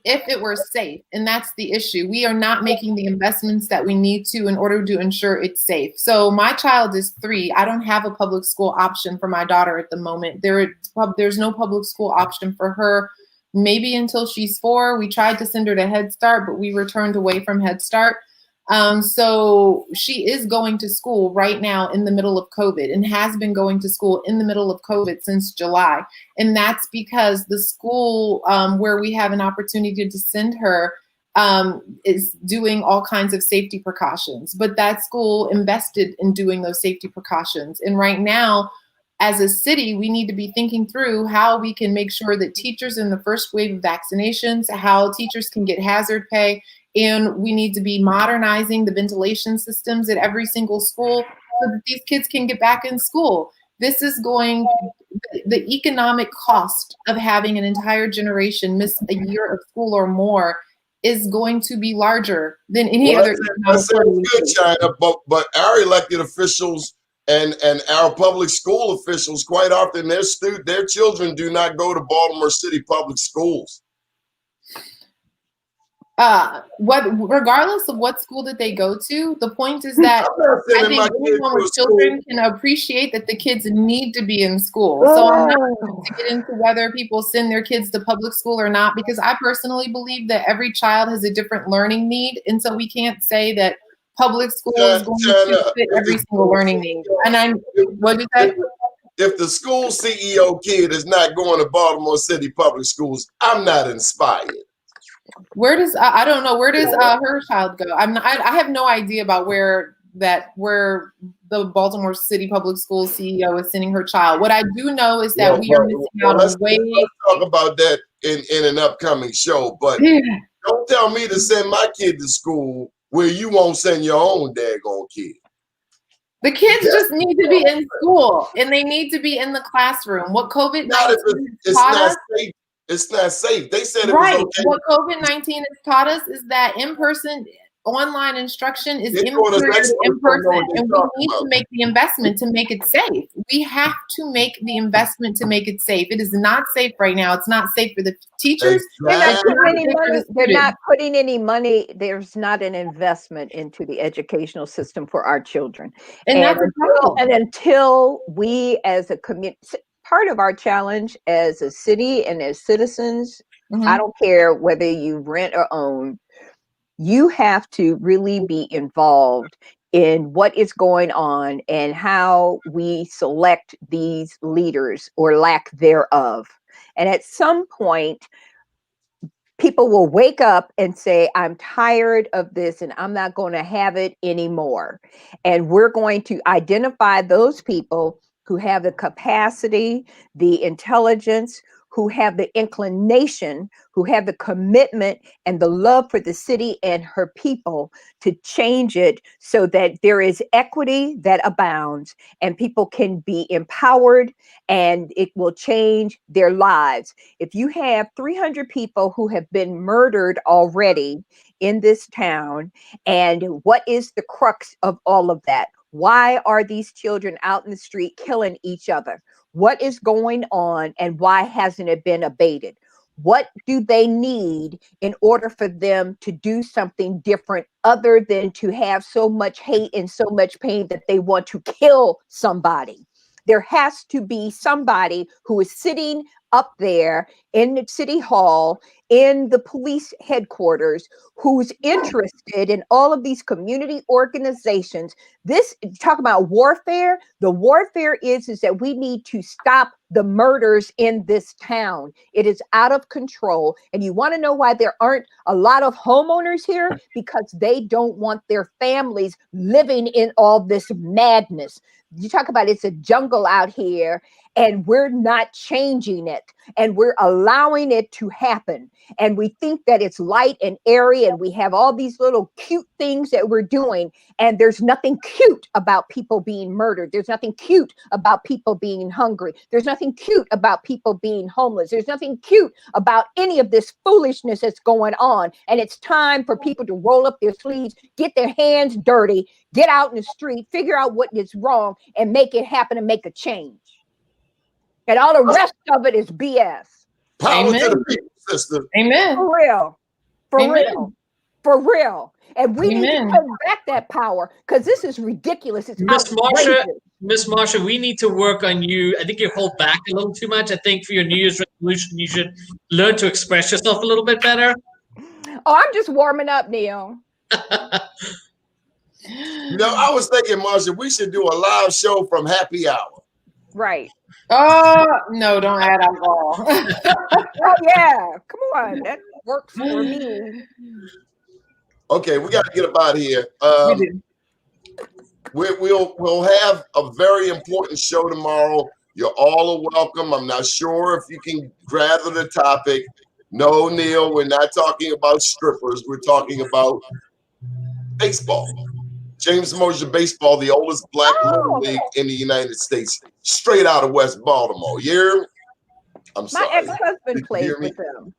If it were safe, and that's the issue. We are not making the investments that we need to in order to ensure it's safe. So my child is 3. I don't have a public school option for my daughter at the moment. There's no public school option for her, maybe until she's 4. We tried to send her to Head Start, but we returned away from Head Start. So she is going to school right now in the middle of COVID, and has been going to school in the middle of COVID since July. And that's because the school where we have an opportunity to send her is doing all kinds of safety precautions. But that school invested in doing those safety precautions. And right now, as a city, we need to be thinking through how we can make sure that teachers in the first wave of vaccinations, how teachers can get hazard pay. And we need to be modernizing the ventilation systems at every single school so that these kids can get back in school. This is the economic cost of having an entire generation miss a year of school or more is going to be larger than any other economic. Good, China, but our elected officials and our public school officials, quite often their children do not go to Baltimore City public schools. Regardless of what school that they go to, the point is that I think anyone with children can appreciate that the kids need to be in school. So I'm not going to get into whether people send their kids to public school or not, because I personally believe that every child has a different learning need. And so we can't say that public school is going to fit every single learning need. And what did you say? If the school CEO kid is not going to Baltimore City public schools, I'm not inspired. Where does I don't know, where does her child go? I have no idea about where the Baltimore City Public Schools CEO is sending her child. What I do know is that we are missing out on way. Let's talk about that in an upcoming show. But don't tell me to send my kid to school where you won't send your own daggone kid. The kids just need to be in school, and they need to be in the classroom. What COVID-19 taught us. It's not safe. They said it right. was okay. What COVID-19 has taught us is that in-person, online instruction is inferior to in-person, and we need to make the investment to make it safe. We have to make the investment to make it safe. It is not safe right now. It's not safe for the teachers. They're not putting any money. There's not an investment into the educational system for our children. And until we as a community, part of our challenge as a city and as citizens, I don't care whether you rent or own, you have to really be involved in what is going on and how we select these leaders or lack thereof. And at some point, people will wake up and say, I'm tired of this and I'm not going to have it anymore. And we're going to identify those people who have the capacity, the intelligence, who have the inclination, who have the commitment and the love for the city and her people to change it so that there is equity that abounds and people can be empowered and it will change their lives. If you have 300 people who have been murdered already in this town, and what is the crux of all of that? Why are these children out in the street killing each other? What is going on and why hasn't it been abated? What do they need in order for them to do something different other than to have so much hate and so much pain that they want to kill somebody? There has to be somebody who is sitting up there in the city hall, in the police headquarters, who's interested in all of these community organizations. This, talk about warfare. The warfare is that we need to stop the murders in this town. It is out of control. And you want to know why there aren't a lot of homeowners here? Because they don't want their families living in all this madness. You talk about it's a jungle out here, and we're not changing it, and we're allowing it to happen. And we think that it's light and airy, and we have all these little cute things that we're doing, and there's nothing cute about people being murdered. There's nothing cute about people being hungry. There's nothing cute about people being homeless. There's nothing cute about any of this foolishness that's going on. And it's time for people to roll up their sleeves, get their hands dirty, get out in the street, figure out what is wrong, and make it happen and make a change. And all the rest of it is BS. Power Amen. to the people, sister. Amen. For real. For Amen. real. For real. And we need Amen. to take back that power, because this is ridiculous. It's Miss Marsha, outrageous. Miss Marsha, we need to work on you. I think you hold back a little too much. I think for your New Year's resolution, you should learn to express yourself a little bit better. Oh, I'm just warming up, Neil. You know, I was thinking, Marsha, we should do a live show from happy hour. Right. Oh, no, don't add alcohol. Oh, yeah. Come on. That works for me. Okay, we got to get up out of here. We do. We'll have a very important show tomorrow. You're all welcome. I'm not sure if you can gather the topic. No, Neil, we're not talking about strippers. We're talking about baseball. James Mosher Baseball, the oldest black little league in the United States, straight out of West Baltimore. I'm My sorry. ex-husband played with them.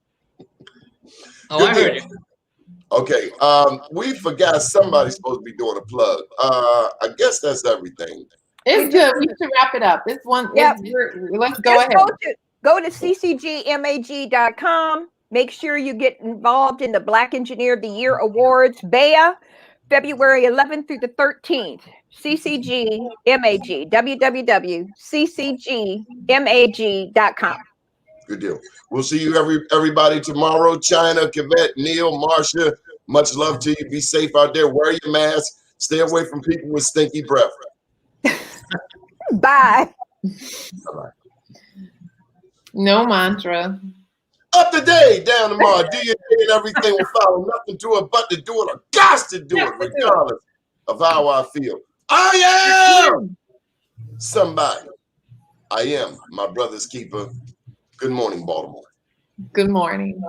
Oh, Good I heard deal. you. Okay, we forgot somebody's supposed to be doing a plug. I guess that's everything. It's good. We should wrap it up. This one, Yep. let's go Just ahead. go to ccgmag.com. Make sure you get involved in the Black Engineer of the Year Awards, BEA, February 11th through the 13th. CCGMAG, www.ccgmag.com. Good deal. We'll see you everybody tomorrow. China, Kavette, Neil, Marsha, much love to you. Be safe out there. Wear your mask. Stay away from people with stinky breath. Bye. Bye-bye. No mantra. Up to date, down tomorrow. Do your thing and everything will follow. Nothing to it but to do it, or got to do it, regardless of how I feel. I am somebody. I am my brother's keeper. Good morning, Baltimore. Good morning.